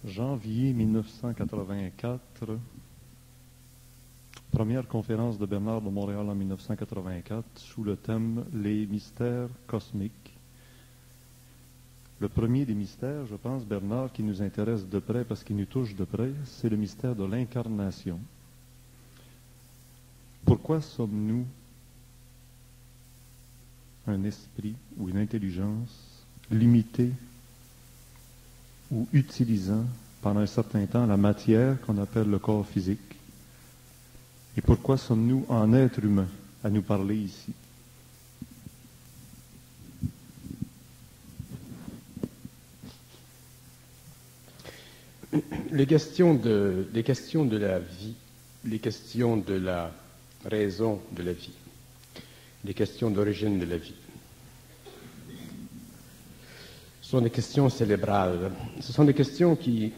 Janvier 1984, première conférence de Bernard de Montréal en 1984 sous le thème « Les mystères cosmiques ». Le premier des mystères, je pense, Bernard, qui nous intéresse de près parce qu'il nous touche de près, c'est le mystère de l'incarnation. Pourquoi sommes-nous un esprit ou une intelligence limitée ou utilisant pendant un certain temps la matière qu'on appelle le corps physique? Et pourquoi sommes-nous en être humain à nous parler ici? Les questions de la vie, les questions de la raison de la vie, les questions d'origine de la vie, sont des questions cérébrales. Ce sont des questions qui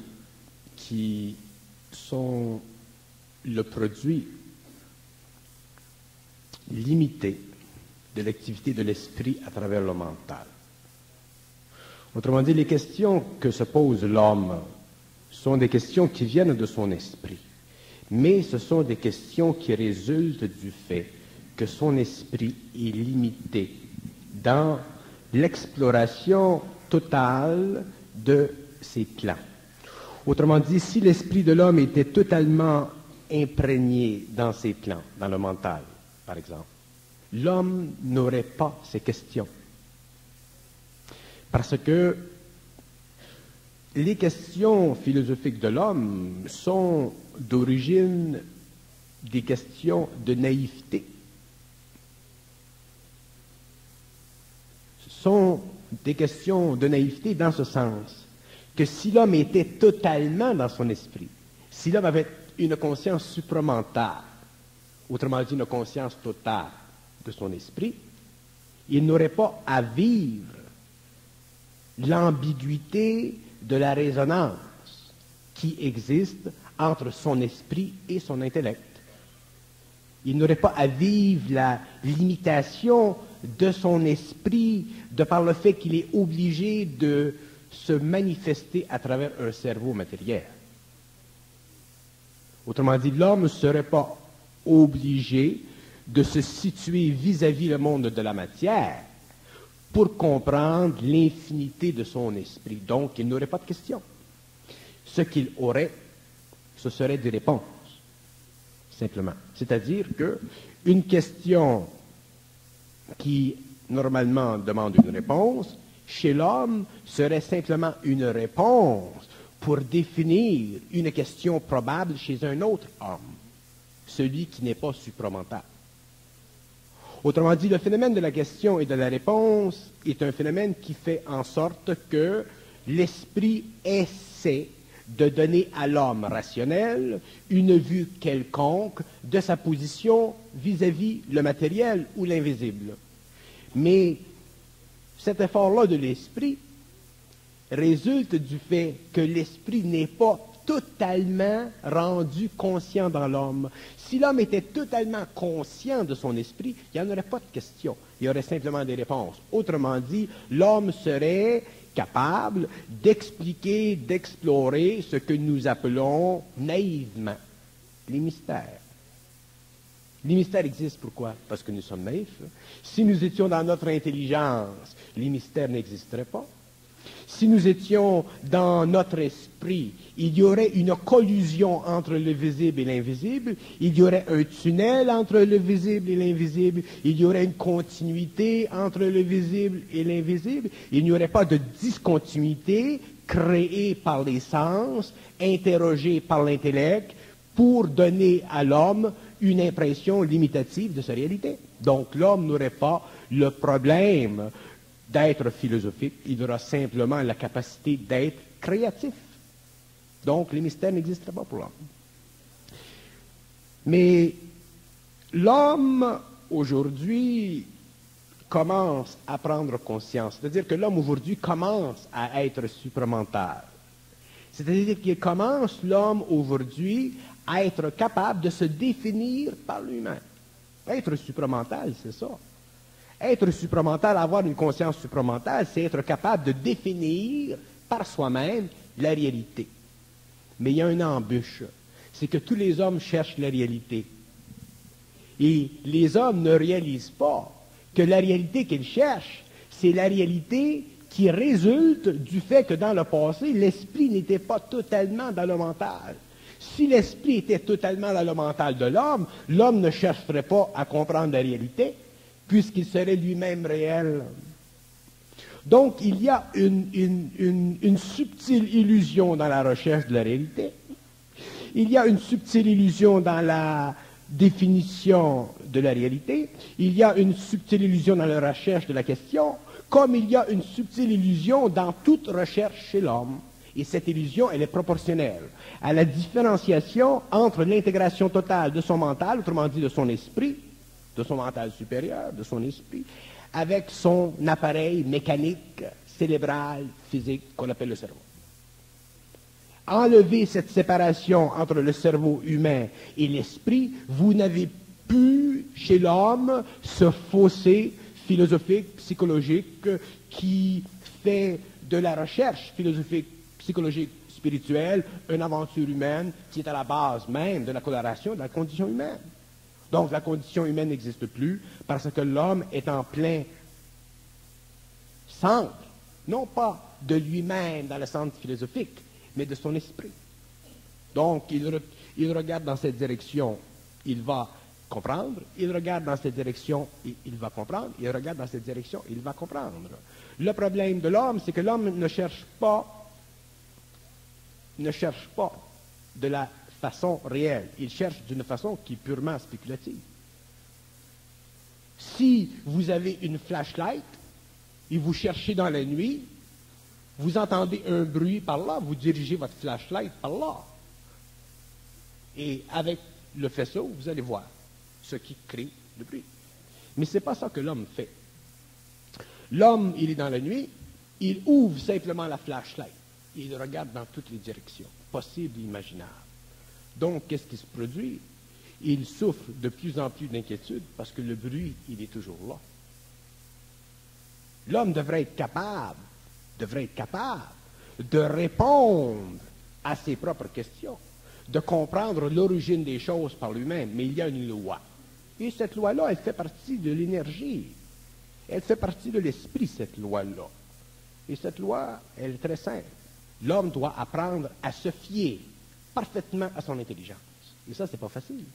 sont le produit limité de l'activité de l'esprit à travers le mental. Autrement dit, les questions que se pose l'homme sont des questions qui viennent de son esprit, mais ce sont des questions qui résultent du fait que son esprit est limité dans l'exploration totale de ses plans. Autrement dit, si l'esprit de l'homme était totalement imprégné dans ses plans, dans le mental, par exemple, l'homme n'aurait pas ces questions. Parce que les questions philosophiques de l'homme sont d'origine des questions de naïveté. Ce sont des questions de naïveté dans ce sens que si l'homme était totalement dans son esprit, si l'homme avait une conscience supramentale, autrement dit une conscience totale de son esprit, il n'aurait pas à vivre l'ambiguïté de la résonance qui existe entre son esprit et son intellect. Il n'aurait pas à vivre la limitation de son esprit de par le fait qu'il est obligé de se manifester à travers un cerveau matériel. Autrement dit, l'homme ne serait pas obligé de se situer vis-à-vis le monde de la matière pour comprendre l'infinité de son esprit. Donc, il n'aurait pas de questions. Ce qu'il aurait, ce serait des réponses, simplement. C'est-à-dire qu'une question qui, normalement, demande une réponse, chez l'homme, serait simplement une réponse pour définir une question probable chez un autre homme, celui qui n'est pas supramental. Autrement dit, le phénomène de la question et de la réponse est un phénomène qui fait en sorte que l'esprit essaie de donner à l'homme rationnel une vue quelconque de sa position vis-à-vis le matériel ou l'invisible. Mais cet effort-là de l'esprit résulte du fait que l'esprit n'est pas totalement rendu conscient dans l'homme. Si l'homme était totalement conscient de son esprit, il n'y en aurait pas de questions. Il y aurait simplement des réponses. Autrement dit, l'homme serait capable d'expliquer, d'explorer ce que nous appelons naïvement les mystères. Les mystères existent pourquoi? Parce que nous sommes naïfs. Si nous étions dans notre intelligence, les mystères n'existeraient pas. Si nous étions dans notre esprit, il y aurait une collusion entre le visible et l'invisible, il y aurait un tunnel entre le visible et l'invisible, il y aurait une continuité entre le visible et l'invisible, il n'y aurait pas de discontinuité créée par les sens, interrogée par l'intellect, pour donner à l'homme une impression limitative de sa réalité. Donc l'homme n'aurait pas le problème d'être philosophique, il aura simplement la capacité d'être créatif. Donc, les mystères n'existeraient pas pour l'homme. Mais l'homme, aujourd'hui, commence à prendre conscience. C'est-à-dire que l'homme, aujourd'hui, commence à être supramental. C'est-à-dire qu'il commence, l'homme, aujourd'hui, à être capable de se définir par lui-même. Être supramental, c'est ça. Être supramental, avoir une conscience supramentale, c'est être capable de définir par soi-même la réalité. Mais il y a une embûche, c'est que tous les hommes cherchent la réalité. Et les hommes ne réalisent pas que la réalité qu'ils cherchent, c'est la réalité qui résulte du fait que dans le passé, l'esprit n'était pas totalement dans le mental. Si l'esprit était totalement dans le mental de l'homme, l'homme ne chercherait pas à comprendre la réalité, puisqu'il serait lui-même réel. Donc, il y a une subtile illusion dans la recherche de la réalité. Il y a une subtile illusion dans la définition de la réalité. Il y a une subtile illusion dans la recherche de la question, comme il y a une subtile illusion dans toute recherche chez l'homme. Et cette illusion, elle est proportionnelle à la différenciation entre l'intégration totale de son mental, autrement dit de son esprit, de son mental supérieur, de son esprit, avec son appareil mécanique, cérébral, physique, qu'on appelle le cerveau. Enlever cette séparation entre le cerveau humain et l'esprit, vous n'avez plus chez l'homme ce fossé philosophique, psychologique, qui fait de la recherche philosophique, psychologique, spirituelle, une aventure humaine qui est à la base même de la coloration de la condition humaine. Donc la condition humaine n'existe plus parce que l'homme est en plein centre, non pas de lui-même dans le centre philosophique, mais de son esprit. Donc il regarde dans cette direction, il va comprendre, il regarde dans cette direction, il va comprendre, il regarde dans cette direction, il va comprendre. Le problème de l'homme, c'est que l'homme ne cherche pas de la façon réelle. Il cherche d'une façon qui est purement spéculative. Si vous avez une flashlight et vous cherchez dans la nuit, vous entendez un bruit par là, vous dirigez votre flashlight par là. Et avec le faisceau, vous allez voir ce qui crée le bruit. Mais ce n'est pas ça que l'homme fait. L'homme, il est dans la nuit, il ouvre simplement la flashlight. Il regarde dans toutes les directions, possibles et imaginables. Donc, qu'est-ce qui se produit? Il souffre de plus en plus d'inquiétude parce que le bruit, il est toujours là. L'homme devrait être capable de répondre à ses propres questions, de comprendre l'origine des choses par lui-même. Mais il y a une loi. Et cette loi-là, elle fait partie de l'énergie. Elle fait partie de l'esprit, cette loi-là. Et cette loi, elle est très simple. L'homme doit apprendre à se fier parfaitement à son intelligence. Et ça, c'est pas facile.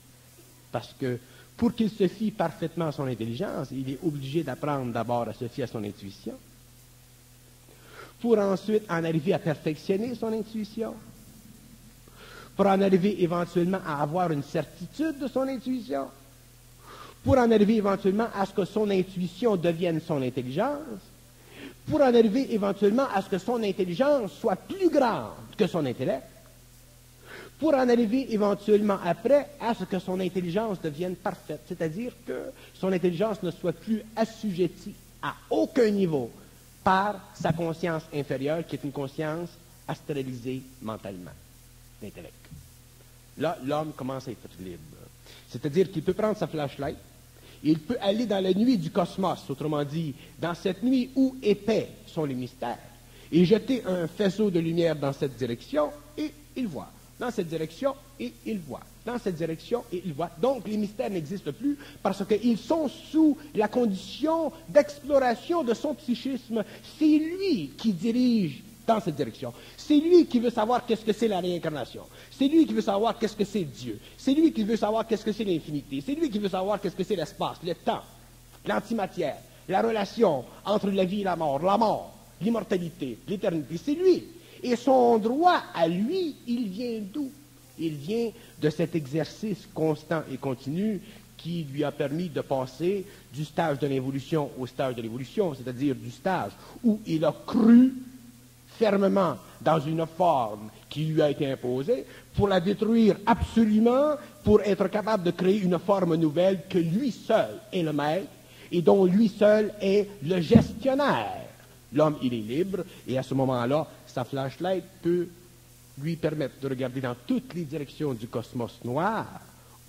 Parce que pour qu'il se fie parfaitement à son intelligence, il est obligé d'apprendre d'abord à se fier à son intuition, pour ensuite en arriver à perfectionner son intuition, pour en arriver éventuellement à avoir une certitude de son intuition, pour en arriver éventuellement à ce que son intuition devienne son intelligence, pour en arriver éventuellement à ce que son intelligence soit plus grande que son intellect, pour en arriver éventuellement après à ce que son intelligence devienne parfaite, c'est-à-dire que son intelligence ne soit plus assujettie à aucun niveau par sa conscience inférieure, qui est une conscience astralisée mentalement, d'intellect. Là, l'homme commence à être libre. C'est-à-dire qu'il peut prendre sa flashlight, il peut aller dans la nuit du cosmos, autrement dit, dans cette nuit où épais sont les mystères, et jeter un faisceau de lumière dans cette direction, et il voit. Dans cette direction, et il voit. Dans cette direction, et il voit. Donc, les mystères n'existent plus parce qu'ils sont sous la condition d'exploration de son psychisme. C'est lui qui dirige dans cette direction. C'est lui qui veut savoir qu'est-ce que c'est la réincarnation. C'est lui qui veut savoir qu'est-ce que c'est Dieu. C'est lui qui veut savoir qu'est-ce que c'est l'infinité. C'est lui qui veut savoir qu'est-ce que c'est l'espace, le temps, l'antimatière, la relation entre la vie et la mort, l'immortalité, l'éternité. C'est lui. Et son droit à lui, il vient d'où? Il vient de cet exercice constant et continu qui lui a permis de passer du stage de l'involution au stage de l'évolution, c'est-à-dire du stage où il a cru fermement dans une forme qui lui a été imposée pour la détruire absolument, pour être capable de créer une forme nouvelle que lui seul est le maître et dont lui seul est le gestionnaire. L'homme, il est libre, et à ce moment-là, sa flashlight peut lui permettre de regarder dans toutes les directions du cosmos noir,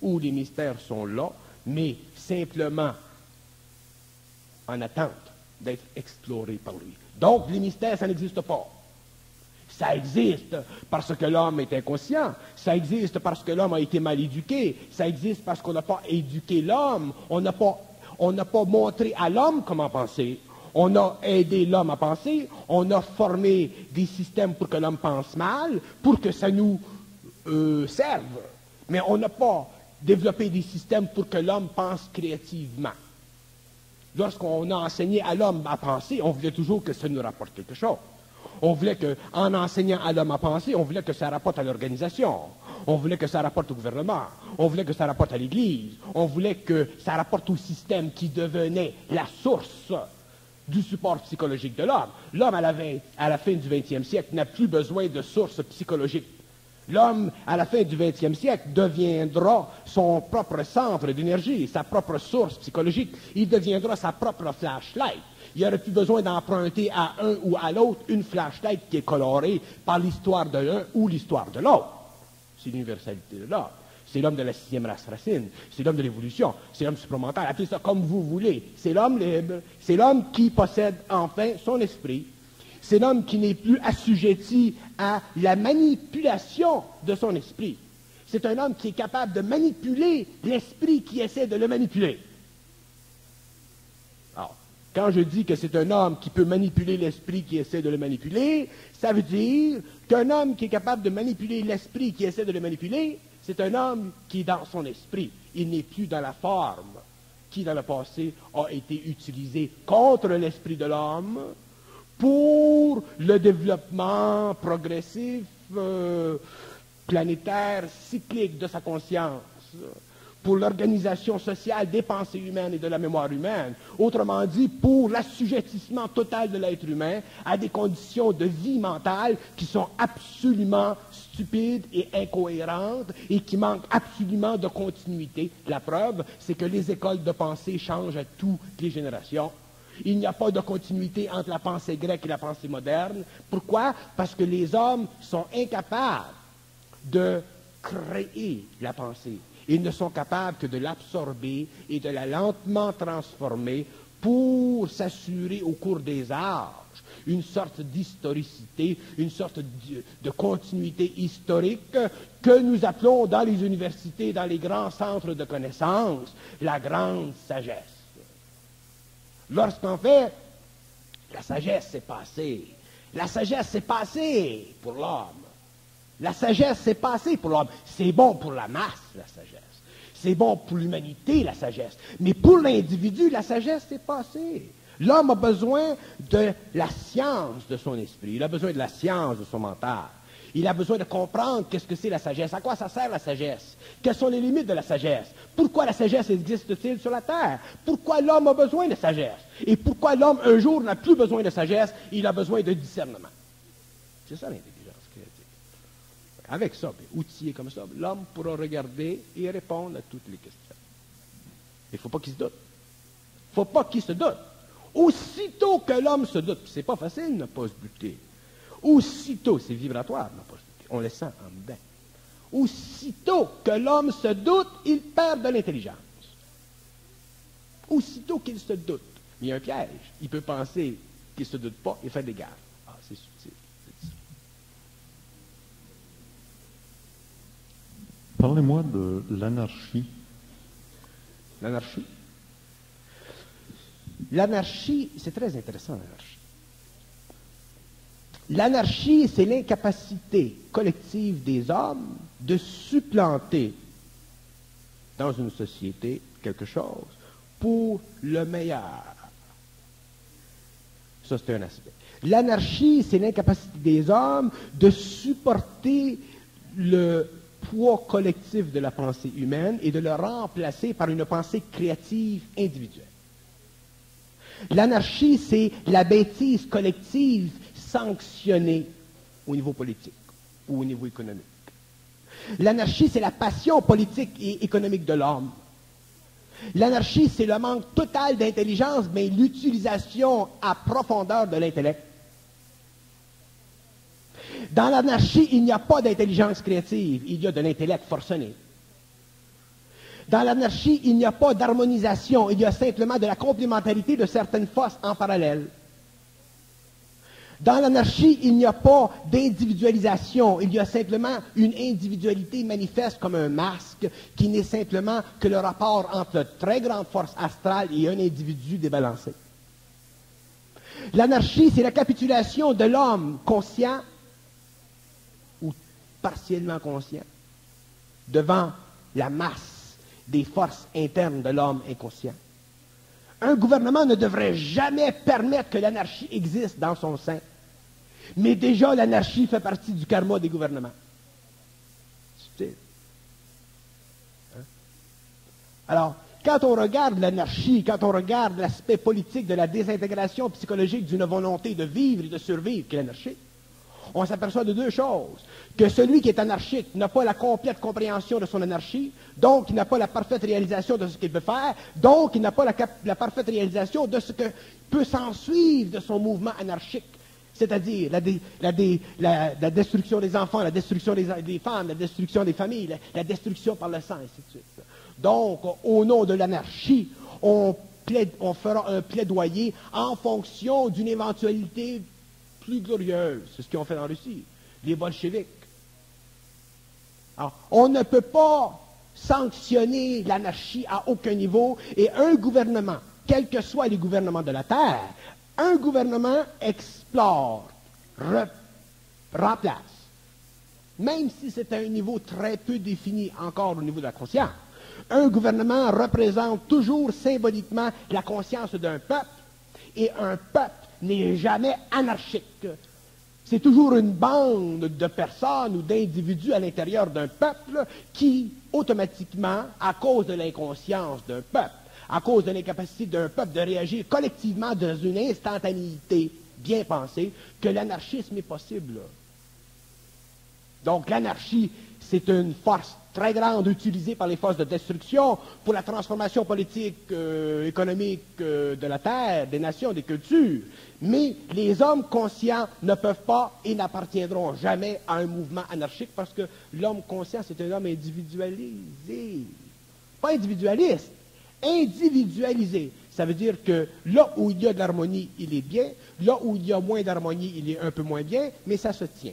où les mystères sont là, mais simplement en attente d'être explorés par lui. Donc, les mystères, ça n'existe pas. Ça existe parce que l'homme est inconscient, ça existe parce que l'homme a été mal éduqué, ça existe parce qu'on n'a pas éduqué l'homme, on n'a pas montré à l'homme comment penser, on a aidé l'homme à penser, on a formé des systèmes pour que l'homme pense mal, pour que ça nous serve, mais on n'a pas développé des systèmes pour que l'homme pense créativement. Lorsqu'on a enseigné à l'homme à penser, on voulait toujours que ça nous rapporte quelque chose. On voulait qu'en enseignant à l'homme à penser, on voulait que ça rapporte à l'organisation. On voulait que ça rapporte au gouvernement. On voulait que ça rapporte à l'Église. On voulait que ça rapporte au système qui devenait la source du support psychologique de l'homme. L'homme, à la fin du 20e siècle, n'a plus besoin de sources psychologiques. L'homme, à la fin du 20e siècle, deviendra son propre centre d'énergie, sa propre source psychologique. Il deviendra sa propre flashlight. Il n'y aurait plus besoin d'emprunter à un ou à l'autre une flashlight qui est colorée par l'histoire de l'un ou l'histoire de l'autre. C'est l'universalité de l'homme. C'est l'homme de la 6e race racine. C'est l'homme de l'évolution. C'est l'homme supplémentaire. Appelez ça comme vous voulez. C'est l'homme libre. C'est l'homme qui possède enfin son esprit. C'est l'homme qui n'est plus assujetti à la manipulation de son esprit. C'est un homme qui est capable de manipuler l'esprit qui essaie de le manipuler. Alors, quand je dis que c'est un homme qui peut manipuler l'esprit qui essaie de le manipuler, ça veut dire qu'un homme qui est capable de manipuler l'esprit qui essaie de le manipuler, c'est un homme qui est dans son esprit. Il n'est plus dans la forme qui, dans le passé, a été utilisée contre l'esprit de l'homme pour le développement progressif, planétaire, cyclique de sa conscience, pour l'organisation sociale des pensées humaines et de la mémoire humaine. Autrement dit, pour l'assujettissement total de l'être humain à des conditions de vie mentale qui sont absolument stupides et incohérentes et qui manquent absolument de continuité. La preuve, c'est que les écoles de pensée changent à toutes les générations. Il n'y a pas de continuité entre la pensée grecque et la pensée moderne. Pourquoi? Parce que les hommes sont incapables de créer la pensée. Ils ne sont capables que de l'absorber et de la lentement transformer pour s'assurer au cours des âges une sorte d'historicité, une sorte de continuité historique que nous appelons dans les universités, dans les grands centres de connaissances, la grande sagesse. Lorsqu'en fait, la sagesse s'est passée. La sagesse s'est passée pour l'homme. La sagesse s'est passée pour l'homme. C'est bon pour la masse, la sagesse. C'est bon pour l'humanité, la sagesse. Mais pour l'individu, la sagesse s'est passée. L'homme a besoin de la science de son esprit. Il a besoin de la science de son mental. Il a besoin de comprendre qu'est-ce que c'est la sagesse. À quoi ça sert la sagesse? Quelles sont les limites de la sagesse? Pourquoi la sagesse existe-t-il sur la terre? Pourquoi l'homme a besoin de sagesse? Et pourquoi l'homme, un jour, n'a plus besoin de sagesse? Il a besoin de discernement. C'est ça l'intelligence créative. Avec ça, outillé comme ça, l'homme pourra regarder et répondre à toutes les questions. Il ne faut pas qu'il se doute. Il ne faut pas qu'il se doute. Aussitôt que l'homme se doute, c'est pas facile de ne pas se douter. Aussitôt, c'est vibratoire, on le sent en dedans. Aussitôt que l'homme se doute, il perd de l'intelligence. Aussitôt qu'il se doute, il y a un piège. Il peut penser qu'il ne se doute pas et faire des gaffes. Ah, c'est subtil. Parlez-moi de l'anarchie. L'anarchie? L'anarchie, c'est très intéressant, l'anarchie. L'anarchie, c'est l'incapacité collective des hommes de supplanter dans une société quelque chose pour le meilleur. Ça, c'est un aspect. L'anarchie, c'est l'incapacité des hommes de supporter le poids collectif de la pensée humaine et de le remplacer par une pensée créative individuelle. L'anarchie, c'est la bêtise collective sanctionnée au niveau politique ou au niveau économique. L'anarchie, c'est la passion politique et économique de l'homme. L'anarchie, c'est le manque total d'intelligence, mais l'utilisation à profondeur de l'intellect. Dans l'anarchie, il n'y a pas d'intelligence créative, il y a de l'intellect forcené. Dans l'anarchie, il n'y a pas d'harmonisation, il y a simplement de la complémentarité de certaines forces en parallèle. Dans l'anarchie, il n'y a pas d'individualisation, il y a simplement une individualité manifeste comme un masque qui n'est simplement que le rapport entre la très grande force astrale et un individu débalancé. L'anarchie, c'est la capitulation de l'homme conscient ou partiellement conscient devant la masse des forces internes de l'homme inconscient. Un gouvernement ne devrait jamais permettre que l'anarchie existe dans son sein. Mais déjà, l'anarchie fait partie du karma des gouvernements. Subtil. Hein? Alors, quand on regarde l'anarchie, quand on regarde l'aspect politique de la désintégration psychologique d'une volonté de vivre et de survivre, qui est l'anarchie, on s'aperçoit de deux choses. Que celui qui est anarchique n'a pas la complète compréhension de son anarchie, donc il n'a pas la parfaite réalisation de ce qu'il peut faire, donc il n'a pas la parfaite réalisation de ce que peut s'ensuivre de son mouvement anarchique. C'est-à-dire la destruction des enfants, la destruction des femmes, la destruction des familles, la destruction par le sang, et ainsi de suite. Donc, au nom de l'anarchie, on fera un plaidoyer en fonction d'une éventualité plus glorieuse. C'est ce qu'ils ont fait en Russie, les bolcheviks. Alors, on ne peut pas sanctionner l'anarchie à aucun niveau, et un gouvernement, quels que soient les gouvernements de la Terre, un gouvernement explore, remplace, même si c'est à un niveau très peu défini encore au niveau de la conscience. Un gouvernement représente toujours symboliquement la conscience d'un peuple, et un peuple n'est jamais anarchique. C'est toujours une bande de personnes ou d'individus à l'intérieur d'un peuple qui, automatiquement, à cause de l'inconscience d'un peuple, à cause de l'incapacité d'un peuple de réagir collectivement dans une instantanéité bien pensée, que l'anarchisme est possible. Donc l'anarchie, c'est une force très grande utilisée par les forces de destruction pour la transformation politique, économique de la terre, des nations, des cultures. Mais les hommes conscients ne peuvent pas et n'appartiendront jamais à un mouvement anarchique parce que l'homme conscient, c'est un homme individualisé. Pas individualiste, individualisé. Ça veut dire que là où il y a de l'harmonie, il est bien. Là où il y a moins d'harmonie, il est un peu moins bien, mais ça se tient.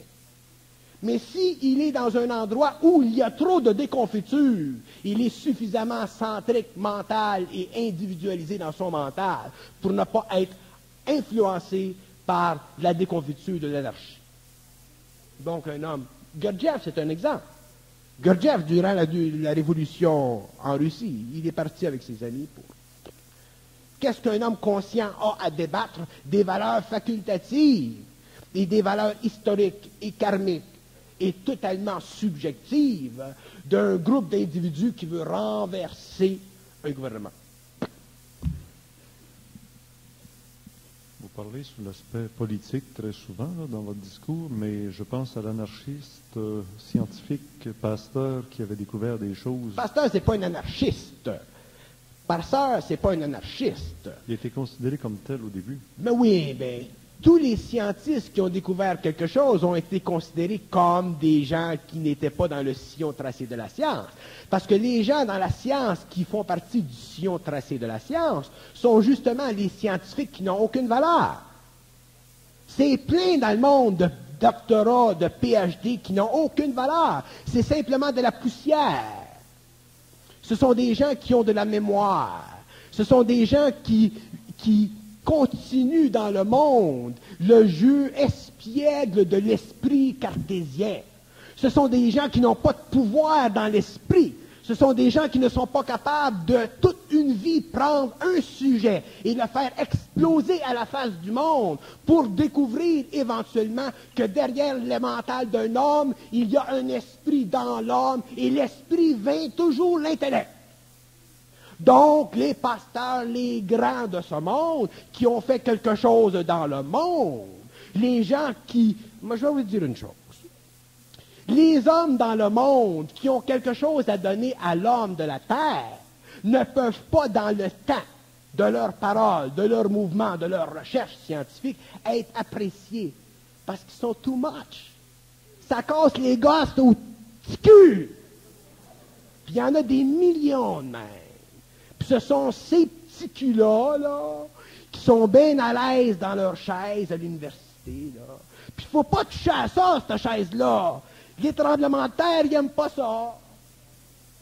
Mais s'il est dans un endroit où il y a trop de déconfiture, il est suffisamment centrique, mental et individualisé dans son mental pour ne pas être influencé par la déconfiture de l'anarchie. Donc un homme, Gurdjieff, c'est un exemple. Gurdjieff, durant la révolution en Russie, il est parti avec ses amis pour... Qu'est-ce qu'un homme conscient a à débattre? Des valeurs facultatives et des valeurs historiques et karmiques et totalement subjectives d'un groupe d'individus qui veut renverser un gouvernement. Vous parlez sur l'aspect politique très souvent là, dans votre discours, mais je pense à l'anarchiste scientifique Pasteur qui avait découvert des choses. Pasteur, c'est pas un anarchiste. Pasteur, c'est pas un anarchiste. Il était considéré comme tel au début. Mais oui, ben, tous les scientistes qui ont découvert quelque chose ont été considérés comme des gens qui n'étaient pas dans le sillon tracé de la science. Parce que les gens dans la science qui font partie du sillon tracé de la science sont justement les scientifiques qui n'ont aucune valeur. C'est plein dans le monde de doctorats, de PhD qui n'ont aucune valeur. C'est simplement de la poussière. Ce sont des gens qui ont de la mémoire. Ce sont des gens qui continuent dans le monde le jeu espiègle de l'esprit cartésien. Ce sont des gens qui n'ont pas de pouvoir dans l'esprit. Ce sont des gens qui ne sont pas capables de toute une vie prendre un sujet et le faire exploser à la face du monde pour découvrir éventuellement que derrière le mental d'un homme, il y a un esprit dans l'homme et l'esprit vainc toujours l'intellect. Donc, les pasteurs, les grands de ce monde, qui ont fait quelque chose dans le monde, les gens qui... Moi, je vais vous dire une chose. Les hommes dans le monde qui ont quelque chose à donner à l'homme de la terre ne peuvent pas, dans le temps de leurs paroles, de leurs mouvements, de leurs recherches scientifiques, être appréciés parce qu'ils sont too much. Ça casse les gosses au petit cul. Puis il y en a des millions de même. Puis ce sont ces petits culs-là, là, qui sont bien à l'aise dans leur chaise à l'université, là. Puis il ne faut pas toucher à ça, cette chaise-là. Les tremblements de terre, ils n'aiment pas ça.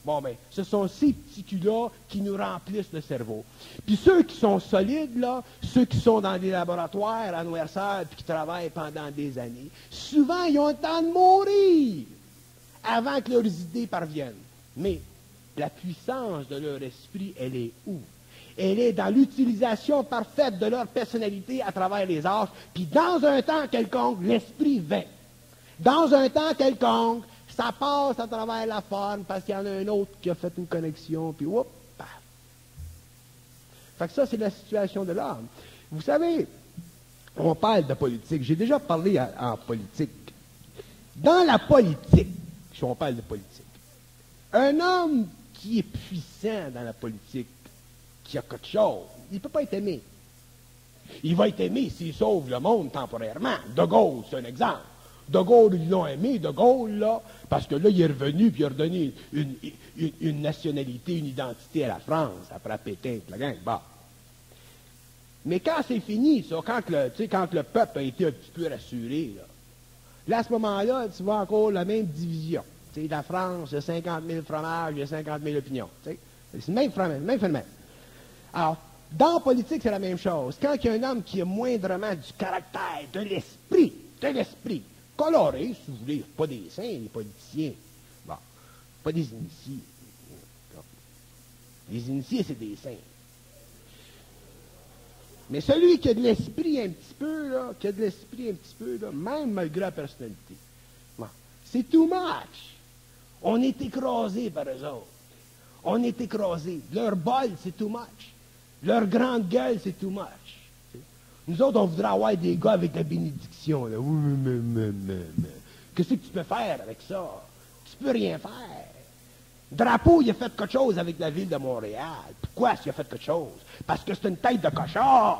Bon, ben, ce sont ces petits culs-là qui nous remplissent le cerveau. Puis ceux qui sont solides, là, ceux qui sont dans des laboratoires à noirceur puis qui travaillent pendant des années, souvent, ils ont le temps de mourir avant que leurs idées parviennent. Mais la puissance de leur esprit, elle est où? Elle est dans l'utilisation parfaite de leur personnalité à travers les âges. Puis dans un temps quelconque, l'esprit vint. Dans un temps quelconque, ça passe à travers la forme parce qu'il y en a un autre qui a fait une connexion, puis whoop, paf. Fait que ça, c'est la situation de l'homme. Vous savez, on parle de politique. J'ai déjà parlé en politique. Dans la politique, si on parle de politique, un homme qui est puissant dans la politique, qui a quelque chose, il ne peut pas être aimé. Il va être aimé s'il sauve le monde temporairement. De Gaulle, c'est un exemple. De Gaulle, ils l'ont aimé, De Gaulle, là, parce que là, il est revenu puis il a redonné une nationalité, une identité à la France, après Pétain, la gang, bah. Mais quand c'est fini, ça, quand le peuple a été un petit peu rassuré, là, à ce moment-là, tu vois encore la même division. T'sais, la France, il y a 50 000 fromages, il y a 50 000 opinions. T'sais. C'est le même phénomène. Alors, dans la politique, c'est la même chose. Quand il y a un homme qui a moindrement du caractère, de l'esprit, coloré, si vous voulez, pas des saints, les politiciens. Bon, pas des initiés. Les initiés, c'est des saints. Mais celui qui a de l'esprit un petit peu, là, même malgré la personnalité, bon, c'est too much. On est écrasé par eux autres. On est écrasé. Leur bol, c'est too much. Leur grande gueule, c'est too much. Nous autres, on voudrait avoir des gars avec la bénédiction. Là. Qu'est-ce que tu peux faire avec ça? Tu peux rien faire. Drapeau, il a fait quelque chose avec la ville de Montréal. Pourquoi il a fait quelque chose? Parce que c'est une tête de cochon.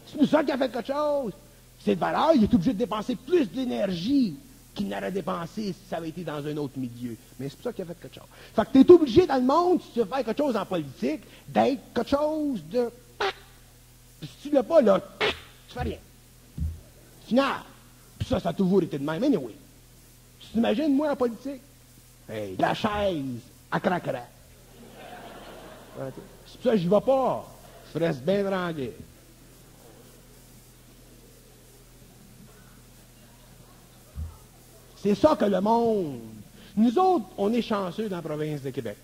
C'est pour ça qu'il a fait quelque chose. C'est de valeur, il est obligé de dépenser plus d'énergie qu'il n'aurait dépensé si ça avait été dans un autre milieu. Mais c'est pour ça qu'il a fait quelque chose. Fait que tu es obligé dans le monde, si tu veux faire quelque chose en politique, d'être quelque chose de... Si tu ne l'as pas, là, tu fais rien. Final. Puis ça a toujours été de même. Anyway. Tu t'imagines, moi, en politique? Hey, la chaise à craquera. C'est pour ça que j'y vais pas. Je reste bien tranquille. C'est ça que le monde... Nous autres, on est chanceux dans la province de Québec.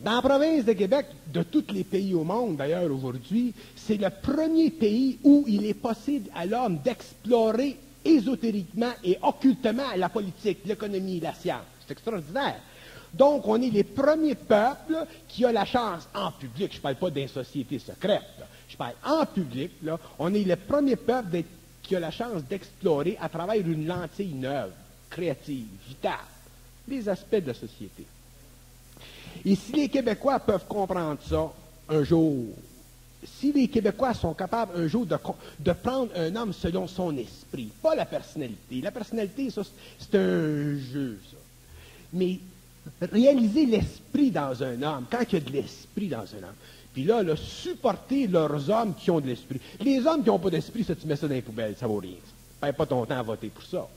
Dans la province de Québec, de tous les pays au monde, d'ailleurs, aujourd'hui, c'est le premier pays où il est possible à l'homme d'explorer ésotériquement et occultement la politique, l'économie, la science. C'est extraordinaire. Donc, on est les premiers peuples qui ont la chance, en public, je ne parle pas d'une société secrète, là, je parle en public, là, on est les premiers peuples qui ont la chance d'explorer à travers une lentille neuve, créative, vitale, les aspects de la société. Et si les Québécois peuvent comprendre ça un jour, si les Québécois sont capables un jour de prendre un homme selon son esprit, pas la personnalité. La personnalité, ça, c'est un jeu, ça. Mais réaliser l'esprit dans un homme, quand il y a de l'esprit dans un homme, puis là, supporter leurs hommes qui ont de l'esprit. Les hommes qui n'ont pas d'esprit, ça, tu mets ça dans les poubelles, ça vaut rien. Perds pas ton temps à voter pour ça.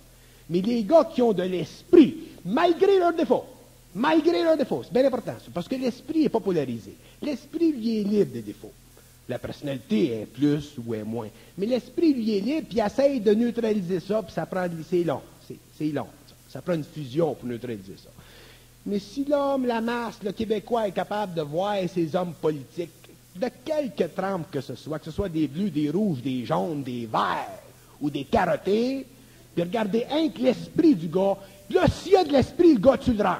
Mais les gars qui ont de l'esprit, malgré leurs défauts, c'est bien important, ça, parce que l'esprit n'est pas polarisé. L'esprit, lui, est libre des défauts. La personnalité est plus ou est moins. Mais l'esprit, lui, est libre, puis il essaye de neutraliser ça, puis ça prend... C'est long. C'est long. Ça prend une fusion pour neutraliser ça. Mais si l'homme, la masse, le Québécois est capable de voir ces hommes politiques, de quelque trempe que ce soit des bleus, des rouges, des jaunes, des verts, ou des carottés, puis regardez un que l'esprit du gars, là, s'il y a de l'esprit, le gars, tu le rends.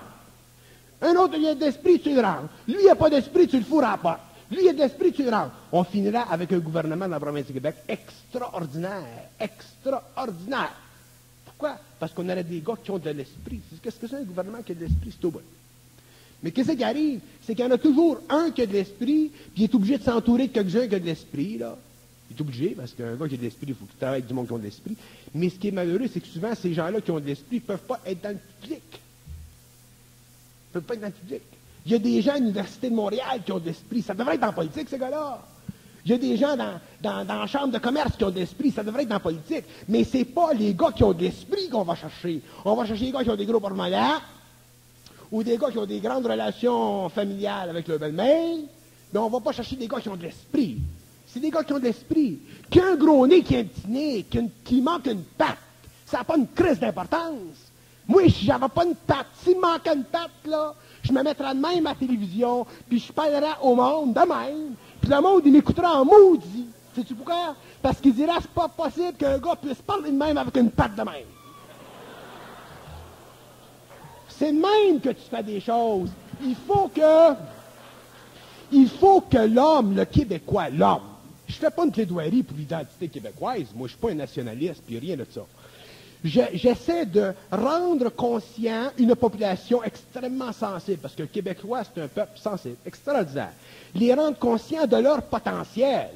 Un autre, il y a de l'esprit, tu le rends. Lui, il n'y a pas d'esprit, tu le fous à la porte. Lui, il a de l'esprit, tu le rends. On finira avec un gouvernement dans la province de Québec extraordinaire. Extraordinaire. Pourquoi? Parce qu'on aurait des gars qui ont de l'esprit. Qu'est-ce que c'est un gouvernement qui a de l'esprit? C'est au bout. Mais qu'est-ce qui arrive? C'est qu'il y en a toujours un qui a de l'esprit, puis il est obligé de s'entourer de quelqu'un qui a de l'esprit, là. Il est obligé, parce qu'un gars qui a de l'esprit, il faut qu'il travaille avec du monde qui a de l'esprit. Mais ce qui est malheureux, c'est que souvent, ces gens-là qui ont de l'esprit ne peuvent pas être dans le public. Ils peut pas être dans le public. Il y a des gens à l'Université de Montréal qui ont de l'esprit. Ça devrait être dans la politique, ces gars-là. Il y a des gens dans la chambre de commerce qui ont de l'esprit. Ça devrait être dans la politique. Mais c'est pas les gars qui ont de l'esprit qu'on va chercher. On va chercher les gars qui ont des gros porte-monnaies ou des gars qui ont des grandes relations familiales avec le belle-mère. Mais on va pas chercher des gars qui ont de l'esprit. C'est des gars qui ont de l'esprit. Qu'un gros nez, qui a un petit nez, qui manque une patte, ça n'a pas une crise d'importance. Moi, si j'avais pas une patte, s'il me manquait une patte, là, je me mettrais de même à la télévision, puis je parlerais au monde de même, puis le monde, il m'écouterait en maudit. Sais-tu pourquoi? Parce qu'il dirait, c'est pas possible qu'un gars puisse parler de même avec une patte de même. C'est de même que tu fais des choses. Il faut que l'homme, le Québécois, l'homme, je fais pas une plaidoirie pour l'identité québécoise, moi je suis pas un nationaliste, puis rien de ça. J'essaie de rendre conscient une population extrêmement sensible, parce que le Québécois, c'est un peuple sensible, extraordinaire. Les rendre conscients de leur potentiel.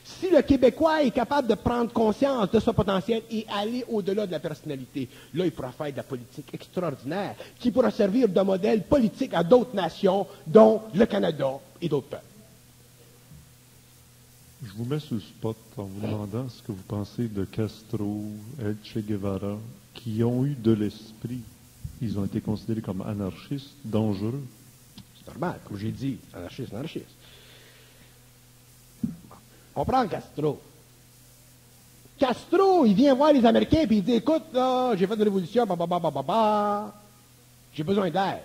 Si le Québécois est capable de prendre conscience de ce potentiel et aller au-delà de la personnalité, là, il pourra faire de la politique extraordinaire, qui pourra servir de modèle politique à d'autres nations, dont le Canada et d'autres peuples. Je vous mets sur le spot en vous demandant ce que vous pensez de Castro, El Che Guevara, qui ont eu de l'esprit. Ils ont été considérés comme anarchistes, dangereux. C'est normal, comme j'ai dit, anarchiste. On prend Castro. Castro, il vient voir les Américains et il dit, écoute, là, j'ai fait une révolution, j'ai besoin d'aide.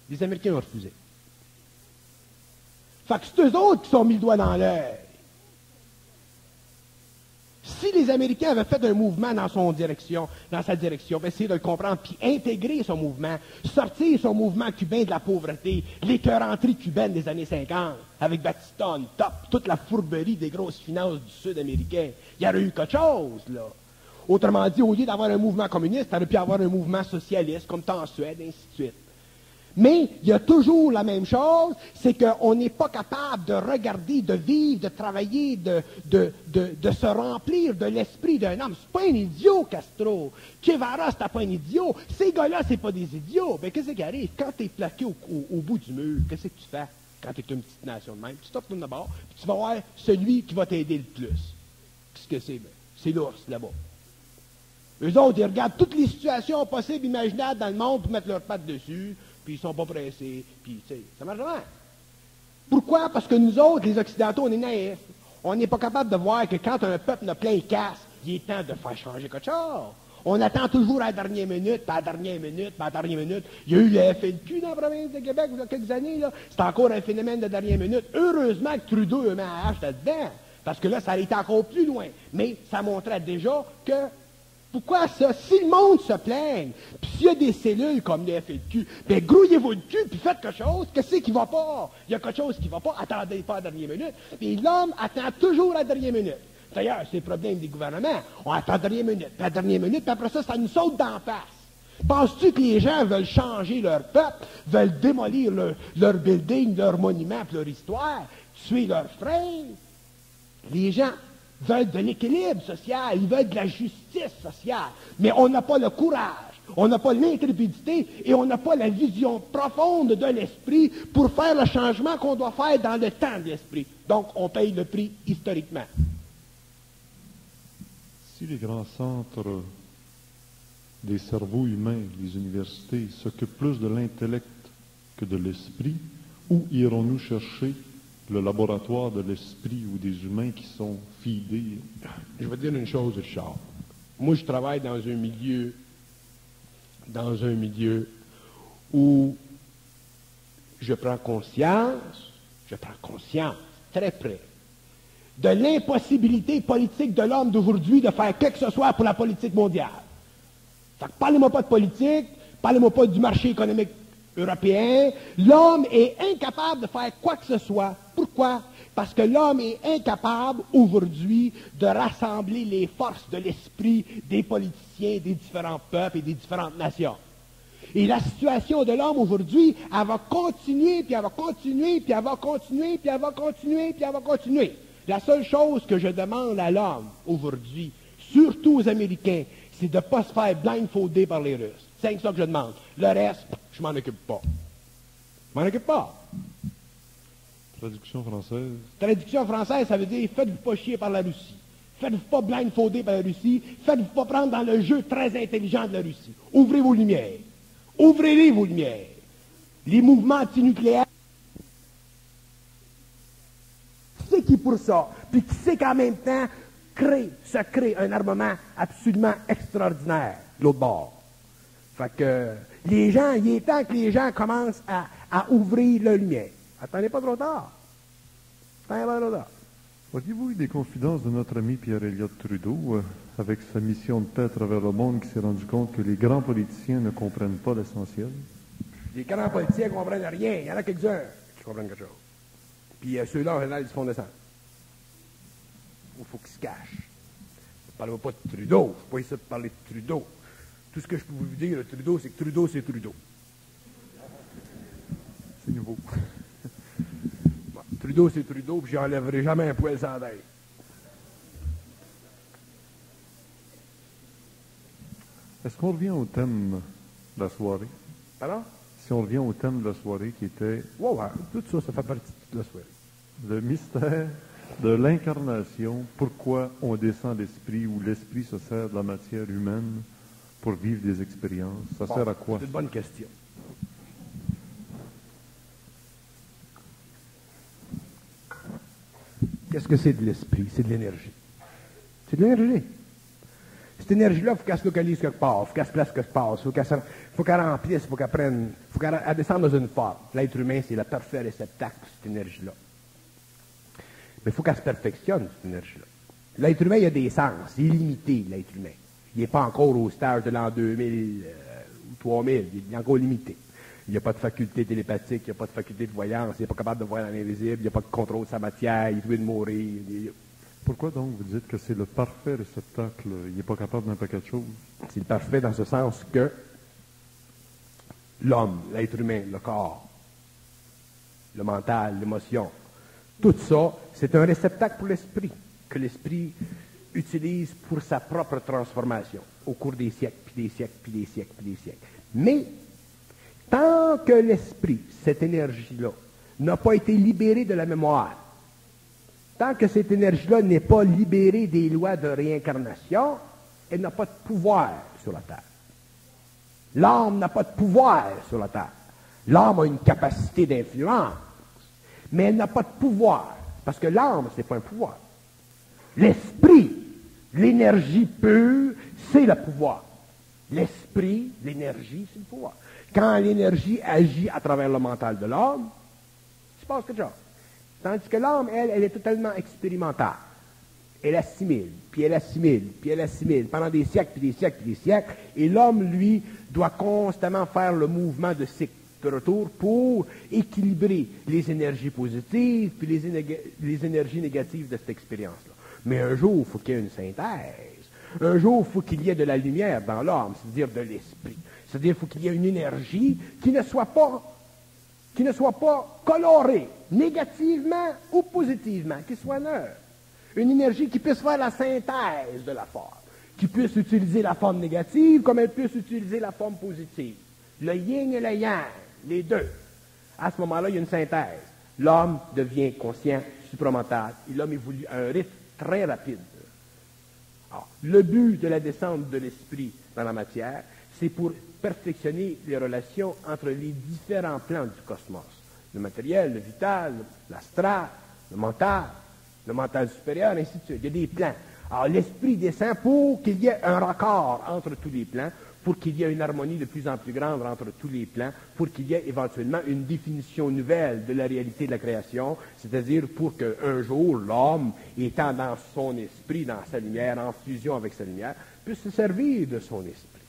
Les Américains ont refusé. Fait que c'est eux autres qui sont mis le doigt dans l'œil. Si les Américains avaient fait un mouvement dans sa direction, essayer de le comprendre, puis intégrer son mouvement, sortir son mouvement cubain de la pauvreté, l'écœuranterie cubaine des années 50, avec Batista on top, toute la fourberie des grosses finances du Sud américain, il y aurait eu quelque chose, là. Autrement dit, au lieu d'avoir un mouvement communiste, il aurait pu avoir un mouvement socialiste, comme tant en Suède, et ainsi de suite. Mais il y a toujours la même chose, c'est qu'on n'est pas capable de regarder, de vivre, de travailler, de se remplir de l'esprit d'un homme. C'est pas un idiot, Castro. Guevara, c'était pas un idiot. Ces gars-là, c'est pas des idiots. Ben, qu'est-ce qui arrive? Quand tu es plaqué au bout du mur, qu'est-ce que tu fais quand tu es une petite nation de même? Tu te retournes d'abord, puis tu vas voir celui qui va t'aider le plus. Qu'est-ce que c'est? Ben, c'est l'ours, là-bas. Eux autres, ils regardent toutes les situations possibles, imaginables dans le monde pour mettre leurs pattes dessus, puis ils sont pas pressés, puis tu sais, ça marche jamais. Pourquoi? Parce que nous autres, les Occidentaux, on est naïfs. On n'est pas capable de voir que quand un peuple a plein de casse, il est temps de faire changer quelque chose. On attend toujours à la dernière minute, puis à la dernière minute, puis à la dernière minute. Il y a eu le FLQ dans la province de Québec il y a quelques années, là. C'est encore un phénomène de dernière minute. Heureusement que Trudeau met un hache là-dedans, parce que là, ça allait été encore plus loin. Mais ça montrait déjà que pourquoi ça? Si le monde se plaigne, puis s'il y a des cellules comme les FLQ, bien grouillez-vous le cul, puis faites quelque chose. Qu'est-ce qui va pas? Il y a quelque chose qui va pas. Attendez pas à la dernière minute. Puis l'homme attend toujours à la dernière minute. D'ailleurs, c'est le problème des gouvernements. On attend la dernière minute, puis la dernière minute, puis après ça, ça nous saute d'en face. Penses-tu que les gens veulent changer leur peuple, veulent démolir leur building, leur monument, puis leur histoire, tuer leurs frères? Les gens veulent de l'équilibre social, ils veulent de la justice sociale. Mais on n'a pas le courage, on n'a pas l'intrépidité et on n'a pas la vision profonde de l'esprit pour faire le changement qu'on doit faire dans le temps de l'esprit. Donc, on paye le prix historiquement. Si les grands centres des cerveaux humains, les universités, s'occupent plus de l'intellect que de l'esprit, où irons-nous chercher le laboratoire de l'esprit ou des humains qui sont fidés? Je vais te dire une chose, Richard. Moi, je travaille dans un milieu où je prends conscience, très près, de l'impossibilité politique de l'homme d'aujourd'hui de faire quoi que ce soit pour la politique mondiale. Fait que parlez-moi pas de politique, parlez-moi pas du marché économique européen. L'homme est incapable de faire quoi que ce soit. Pourquoi? Parce que l'homme est incapable aujourd'hui de rassembler les forces de l'esprit des politiciens, des différents peuples et des différentes nations. Et la situation de l'homme aujourd'hui, elle va continuer, puis elle va continuer, puis elle va continuer, puis elle va continuer, puis elle va continuer. La seule chose que je demande à l'homme aujourd'hui, surtout aux Américains, c'est de ne pas se faire blindfolder par les Russes. C'est ça que je demande. Le reste, je m'en occupe pas. Je m'en occupe pas. Traduction française. Traduction française, ça veut dire faites-vous pas chier par la Russie. Faites-vous pas blindfolder par la Russie. Faites-vous pas prendre dans le jeu très intelligent de la Russie. Ouvrez vos lumières. Ouvrez-les vos lumières. Les mouvements antinucléaires. C'est qui pour ça, puis qui sait qu'en même temps se crée un armement absolument extraordinaire de l'autre bord. Fait que les gens, il est temps que les gens commencent à ouvrir la lumière. Attendez pas trop tard. Attendez pas trop tard. Auriez-vous eu des confidences de notre ami Pierre-Éliott Trudeau, avec sa mission de paix à travers le monde, qui s'est rendu compte que les grands politiciens ne comprennent pas l'essentiel? Les grands politiciens ne comprennent rien. Il y en a quelques-uns qui comprennent quelque chose. Puis ceux-là, en général, ils se font descendre. Il faut qu'ils se cachent. Ne parlez pas de Trudeau. Je ne suis pas ici de parler de Trudeau. Tout ce que je peux vous dire de Trudeau, c'est que Trudeau, c'est Trudeau. C'est nouveau. Bon, Trudeau, c'est Trudeau, puis j'enlèverai jamais un poil sans d'air. Est-ce qu'on revient au thème de la soirée? Pardon? Si on revient au thème de la soirée qui était... Ouais, tout ça, ça fait partie de la soirée. Le mystère de l'incarnation, pourquoi on descend l'esprit ou l'esprit se sert de la matière humaine pour vivre des expériences. Ça sert à quoi? C'est une bonne question. Qu'est-ce que c'est de l'esprit? C'est de l'énergie. C'est de l'énergie. Cette énergie-là, il faut qu'elle se localise quelque part, il faut qu'elle se place quelque part, il faut qu'elle remplisse, il faut qu'elle prenne, il faut qu'elle descende dans une forme. L'être humain, c'est le parfait réceptacle pour cette énergie-là. Mais il faut qu'elle se perfectionne, cette énergie-là. L'être humain, il a des sens, c'est illimité, l'être humain. Il n'est pas encore au stage de l'an 2000 ou 3000, il est encore limité. Il n'y a pas de faculté télépathique, il n'y a pas de faculté de voyance, il n'est pas capable de voir dans l'invisible, il n'y a pas de contrôle de sa matière, il est de mourir. Pourquoi donc vous dites que c'est le parfait réceptacle? Il n'est pas capable d'un paquet de choses. C'est le parfait dans ce sens que l'homme, l'être humain, le corps, le mental, l'émotion, tout ça, c'est un réceptacle pour l'esprit, que l'esprit utilise pour sa propre transformation au cours des siècles, puis des siècles, puis des siècles, puis des siècles. Mais, tant que l'esprit, cette énergie-là, n'a pas été libérée de la mémoire, tant que cette énergie-là n'est pas libérée des lois de réincarnation, elle n'a pas de pouvoir sur la Terre. L'âme n'a pas de pouvoir sur la Terre. L'âme a une capacité d'influence, mais elle n'a pas de pouvoir, parce que l'âme, ce n'est pas un pouvoir. L'esprit, l'énergie pure, c'est le pouvoir. L'esprit, l'énergie, c'est le pouvoir. Quand l'énergie agit à travers le mental de l'homme, il se passe quelque chose. Tandis que l'âme, elle est totalement expérimentale. Elle assimile, puis elle assimile, puis elle assimile, pendant des siècles, puis des siècles, puis des siècles. Et l'homme, lui, doit constamment faire le mouvement de cycle de retour pour équilibrer les énergies positives, puis les énergies négatives de cette expérience-là. Mais un jour, il faut qu'il y ait une synthèse. Un jour, il faut qu'il y ait de la lumière dans l'âme, c'est-à-dire de l'esprit. C'est-à-dire qu'il faut qu'il y ait une énergie qui ne soit pas colorée, négativement ou positivement, qui soit neutre. Une énergie qui puisse faire la synthèse de la forme, qui puisse utiliser la forme négative comme elle puisse utiliser la forme positive. Le yin et le yang, les deux. À ce moment-là, il y a une synthèse. L'homme devient conscient, supramental, et l'homme évolue à un rythme très rapide. Alors, le but de la descente de l'esprit dans la matière, c'est pour perfectionner les relations entre les différents plans du cosmos. Le matériel, le vital, l'astral, le mental supérieur, ainsi de suite. Il y a des plans. Alors, l'esprit descend pour qu'il y ait un raccord entre tous les plans, pour qu'il y ait une harmonie de plus en plus grande entre tous les plans, pour qu'il y ait éventuellement une définition nouvelle de la réalité de la création, c'est-à-dire pour qu'un jour, l'homme, étant dans son esprit, dans sa lumière, en fusion avec sa lumière, puisse se servir de son esprit,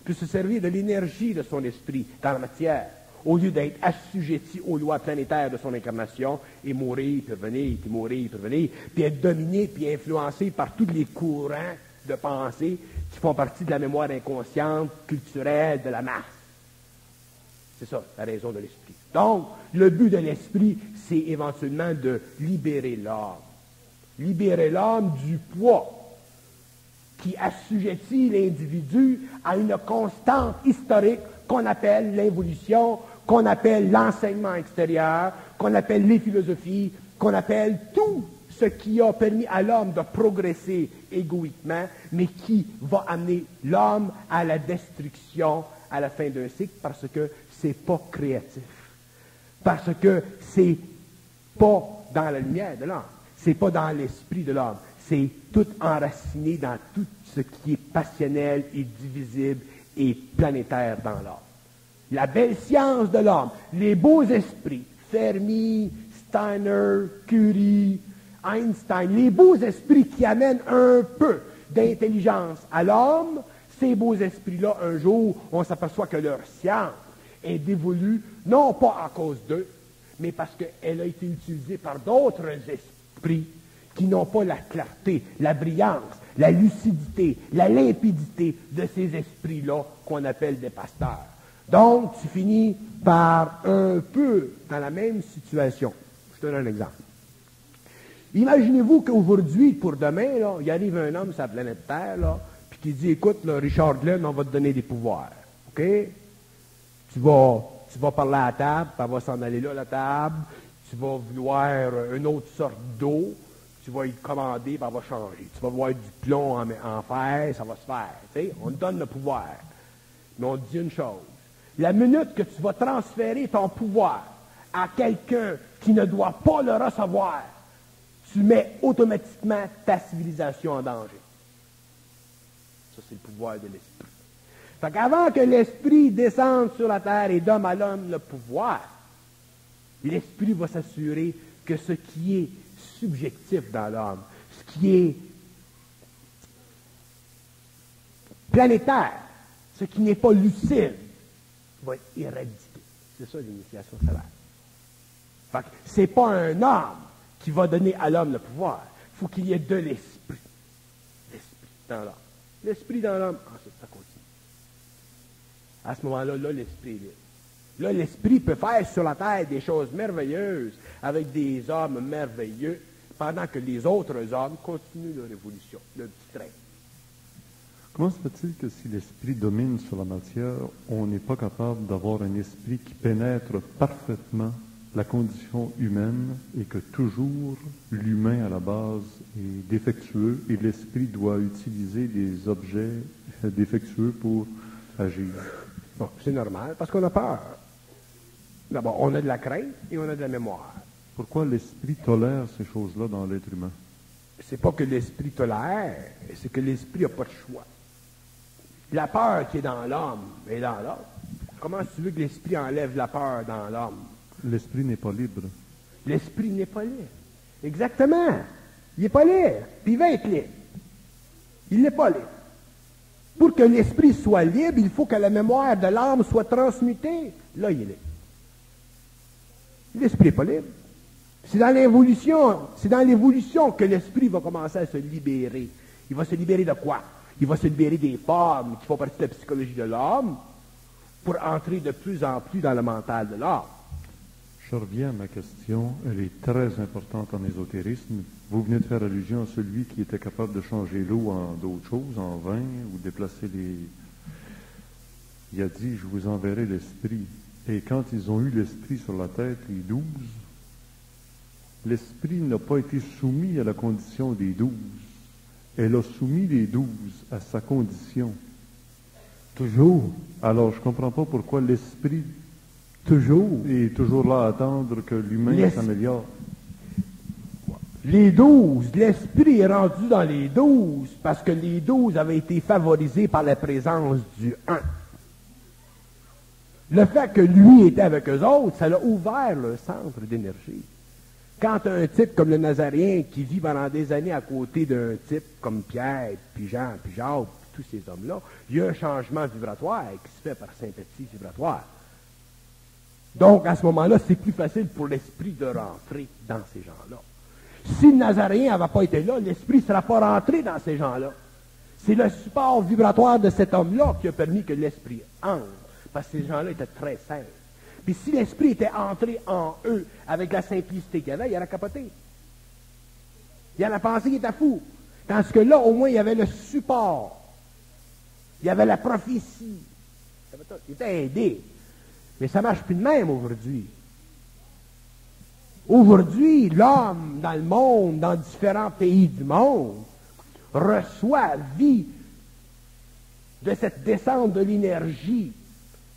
puisse se servir de l'énergie de son esprit dans la matière, au lieu d'être assujetti aux lois planétaires de son incarnation, et mourir, puis revenir, puis mourir, puis revenir, puis être dominé, puis influencé par tous les courants de pensée qui font partie de la mémoire inconsciente, culturelle, de la masse. C'est ça, la raison de l'esprit. Donc, le but de l'esprit, c'est éventuellement de libérer l'homme. Libérer l'homme du poids qui assujettit l'individu à une constante historique qu'on appelle l'évolution, qu'on appelle l'enseignement extérieur, qu'on appelle les philosophies, qu'on appelle tout ce qui a permis à l'homme de progresser égoïquement, mais qui va amener l'homme à la destruction à la fin d'un cycle parce que c'est pas créatif. Parce que c'est pas dans la lumière de l'homme, c'est pas dans l'esprit de l'homme, c'est tout enraciné dans tout ce qui est passionnel et divisible et planétaire dans l'homme. La belle science de l'homme, les beaux esprits, Fermi, Steiner, Curie, Einstein, les beaux esprits qui amènent un peu d'intelligence à l'homme, ces beaux esprits-là, un jour, on s'aperçoit que leur science est dévolue, non pas à cause d'eux, mais parce qu'elle a été utilisée par d'autres esprits qui n'ont pas la clarté, la brillance, la lucidité, la limpidité de ces esprits-là qu'on appelle des pasteurs. Donc, tu finis par un peu dans la même situation. Je te donne un exemple. Imaginez-vous qu'aujourd'hui, pour demain, là, il arrive un homme sur la planète Terre, là, puis qui dit, écoute, là, Richard Glenn, on va te donner des pouvoirs. OK? Tu vas parler à la table, puis elle va s'en aller là, la table. Tu vas vouloir une autre sorte d'eau. Tu vas y commander, puis elle va changer. Tu vas voir du plomb en fer, ça va se faire. Tu sais, on te donne le pouvoir. Mais on te dit une chose. La minute que tu vas transférer ton pouvoir à quelqu'un qui ne doit pas le recevoir, tu mets automatiquement ta civilisation en danger. Ça, c'est le pouvoir de l'esprit. Fait qu'avant que l'esprit descende sur la terre et donne à l'homme le pouvoir, l'esprit va s'assurer que ce qui est subjectif dans l'homme, ce qui est planétaire, ce qui n'est pas lucide, va être éradiqué. C'est ça l'initiation stellaire. Fait que c'est pas un homme qui va donner à l'homme le pouvoir. Il faut qu'il y ait de l'esprit. L'esprit dans l'homme. L'esprit dans l'homme, ensuite ça continue. À ce moment-là, là, l'esprit est libre. Là, l'esprit peut faire sur la terre des choses merveilleuses avec des hommes merveilleux, pendant que les autres hommes continuent leur évolution, leur petit train. Comment se fait-il que si l'esprit domine sur la matière, on n'est pas capable d'avoir un esprit qui pénètre parfaitement la condition humaine et que toujours l'humain à la base est défectueux et l'esprit doit utiliser des objets défectueux pour agir? Bon, c'est normal, parce qu'on a peur. D'abord, on a de la crainte et on a de la mémoire. Pourquoi l'esprit tolère ces choses-là dans l'être humain? C'est pas que l'esprit tolère, c'est que l'esprit n'a pas de choix. La peur qui est dans l'homme est dans l'homme. Comment tu veux que l'esprit enlève la peur dans l'homme? L'esprit n'est pas libre. L'esprit n'est pas libre. Exactement. Il n'est pas libre. Puis il va être libre. Il n'est pas libre. Pour que l'esprit soit libre, il faut que la mémoire de l'âme soit transmutée. Là, il est libre. L'esprit n'est pas libre. C'est dans l'évolution que l'esprit va commencer à se libérer. Il va se libérer de quoi? Il va se libérer des formes qui font partie de la psychologie de l'homme pour entrer de plus en plus dans le mental de l'homme. Je reviens à ma question. Elle est très importante en ésotérisme. Vous venez de faire allusion à celui qui était capable de changer l'eau en d'autres choses, en vin, ou déplacer les... Il a dit, je vous enverrai l'esprit. Et quand ils ont eu l'esprit sur la tête, les 12, l'esprit n'a pas été soumis à la condition des 12. Elle a soumis les 12 à sa condition. Toujours. Alors, je ne comprends pas pourquoi l'esprit est toujours là à attendre que l'humain s'améliore. Les 12, l'esprit est rendu dans les 12 parce que les 12 avaient été favorisés par la présence du 1. Le fait que lui était avec eux autres, ça l'a ouvert le centre d'énergie. Quand un type comme le Nazaréen qui vit pendant des années à côté d'un type comme Pierre, puis Jean, puis Jacques, puis tous ces hommes-là, il y a un changement vibratoire qui se fait par sympathie vibratoire. Donc, à ce moment-là, c'est plus facile pour l'esprit de rentrer dans ces gens-là. Si le Nazaréen n'avait pas été là, l'esprit ne sera pas rentré dans ces gens-là. C'est le support vibratoire de cet homme-là qui a permis que l'esprit entre, parce que ces gens-là étaient très simples. Puis si l'esprit était entré en eux avec la simplicité qu'il y avait, il aurait capoté. Il en a pensé qu'il était fou. Tandis que là, au moins, il y avait le support. Il y avait la prophétie. Il était aidé. Mais ça ne marche plus de même aujourd'hui. Aujourd'hui, l'homme dans le monde, dans différents pays du monde, vit de cette descente de l'énergie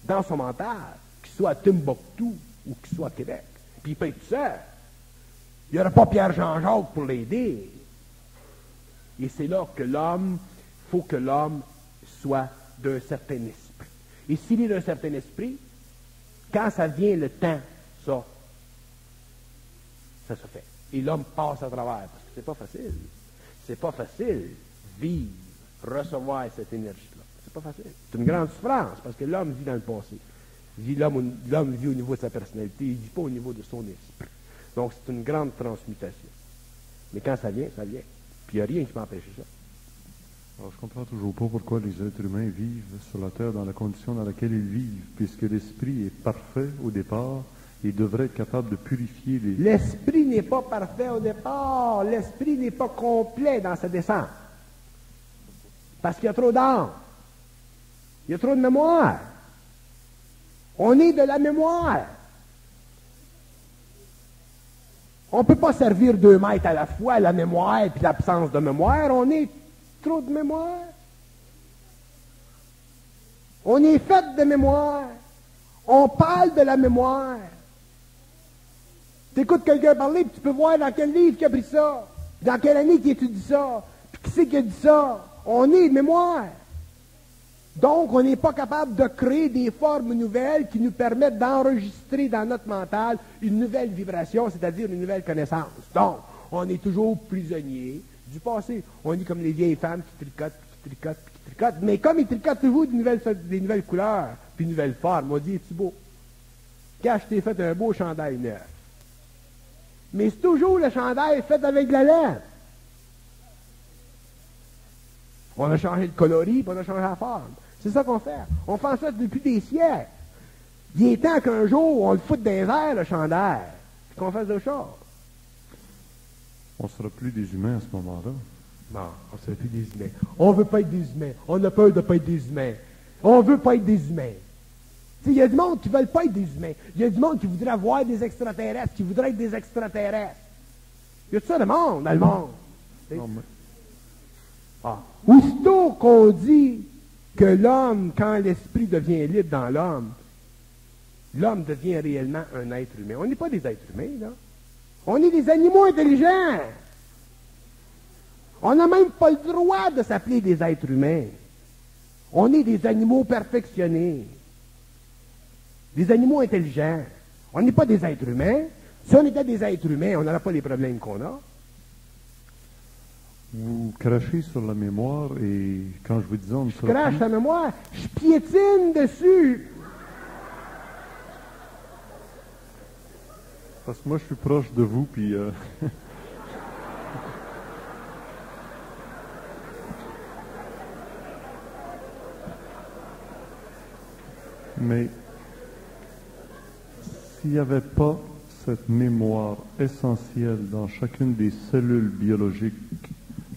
dans son mental, qu'il soit à Timbuktu ou qu'il soit à Québec. Puis il peut être tout seul. Il n'y aura pas Pierre Jean-Jacques pour l'aider. Et c'est là que l'homme, il faut que l'homme soit d'un certain esprit. Et s'il est d'un certain esprit, quand ça vient le temps, ça se fait. Et l'homme passe à travers, parce que c'est pas facile. C'est pas facile vivre, recevoir cette énergie-là. C'est pas facile. C'est une grande souffrance, parce que l'homme vit dans le passé. L'homme vit au niveau de sa personnalité, il ne vit pas au niveau de son esprit. Donc c'est une grande transmutation. Mais quand ça vient, ça vient. Puis il n'y a rien qui peut empêcher ça. Alors, je ne comprends toujours pas pourquoi les êtres humains vivent sur la Terre dans la condition dans laquelle ils vivent, puisque l'esprit est parfait au départ. Il devrait être capable de purifier les... L'esprit n'est pas parfait au départ. L'esprit n'est pas complet dans sa descente. Parce qu'il y a trop d'âme. Il y a trop de mémoire. On est de la mémoire. On ne peut pas servir 2 maîtres à la fois, la mémoire et l'absence de mémoire. On est trop de mémoire. On est fait de mémoire. On parle de la mémoire. Tu écoutes quelqu'un parler, puis tu peux voir dans quel livre il a pris ça, dans quelle année il étudie ça, puis qui c'est qui a dit ça. On est mémoire. Donc, on n'est pas capable de créer des formes nouvelles qui nous permettent d'enregistrer dans notre mental une nouvelle vibration, c'est-à-dire une nouvelle connaissance. Donc, on est toujours prisonnier du passé. On est comme les vieilles femmes qui tricotent, qui tricotent, qui tricotent. Mais comme ils tricotent toujours des nouvelles couleurs, puis une nouvelle forme, on dit, es-tu beau? Quand je t'ai fait un beau chandail neuf. Mais c'est toujours le chandail fait avec de la laine. On a changé le coloris, puis on a changé la forme. C'est ça qu'on fait. On fait ça depuis des siècles. Il est temps qu'un jour, on le foute dans les airs, le chandail, puis qu'on fasse d'autres choses. On ne sera plus des humains à ce moment-là. Non, on ne sera plus des humains. On ne veut pas être des humains. On a peur de ne pas être des humains. On ne veut pas être des humains. Il y a du monde qui ne veulent pas être des humains. Il y a du monde qui voudrait voir des extraterrestres, qui voudrait être des extraterrestres. Il y a tout ça de monde dans le monde. Non, mais... Aussitôt qu'on dit que l'homme, quand l'esprit devient libre dans l'homme, l'homme devient réellement un être humain. On n'est pas des êtres humains, là. On est des animaux intelligents. On n'a même pas le droit de s'appeler des êtres humains. On est des animaux perfectionnés. Des animaux intelligents. On n'est pas des êtres humains. Si on était des êtres humains, on n'aurait pas les problèmes qu'on a. Vous crachez sur la mémoire et quand je vous disais... on ne Je sera crache plus... la mémoire, je piétine dessus. Parce que moi, je suis proche de vous, puis... Mais s'il n'y avait pas cette mémoire essentielle dans chacune des cellules biologiques,